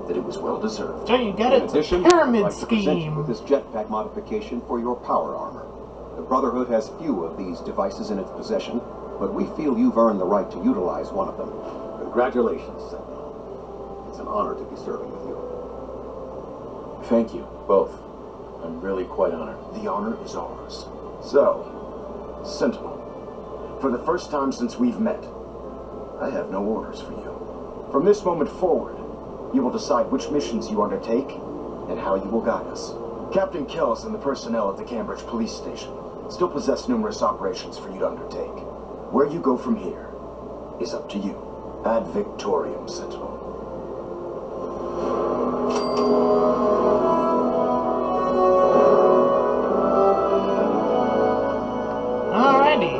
Speaker 8: that it was well deserved.
Speaker 1: So you get it?
Speaker 5: In addition,
Speaker 1: Pyramid
Speaker 5: I'd like to present you
Speaker 1: scheme.
Speaker 5: with this jetpack modification for your power armor. The Brotherhood has few of these devices in its possession, but we feel you've earned the right to utilize one of them. Congratulations, Sentinel. It's an honor to be serving with you.
Speaker 8: Thank you, both. I'm really quite honored. The honor is ours. So, Sentinel, for the first time since we've met, I have no orders for you. From this moment forward, you will decide which missions you undertake and how you will guide us. Captain Kells and the personnel at the Cambridge Police Station still possess numerous operations for you to undertake. Where you go from here is up to you. Ad Victorium, Sentinel.
Speaker 1: Alrighty.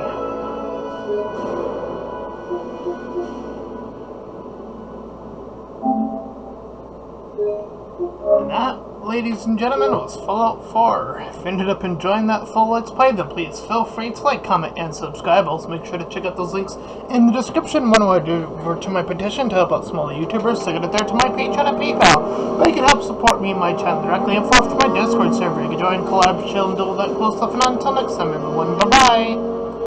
Speaker 1: And that, ladies and gentlemen, was Fallout 4. If you ended up enjoying that full Let's Play, then please feel free to like, comment, and subscribe. Also, make sure to check out those links in the description. One I do over to my petition to help out smaller YouTubers, so get it there to my Patreon and PayPal. But you can help support me and my channel directly, and forth to my Discord server. You can join, collab, chill, and do all that cool stuff. And until next time, everyone, bye-bye!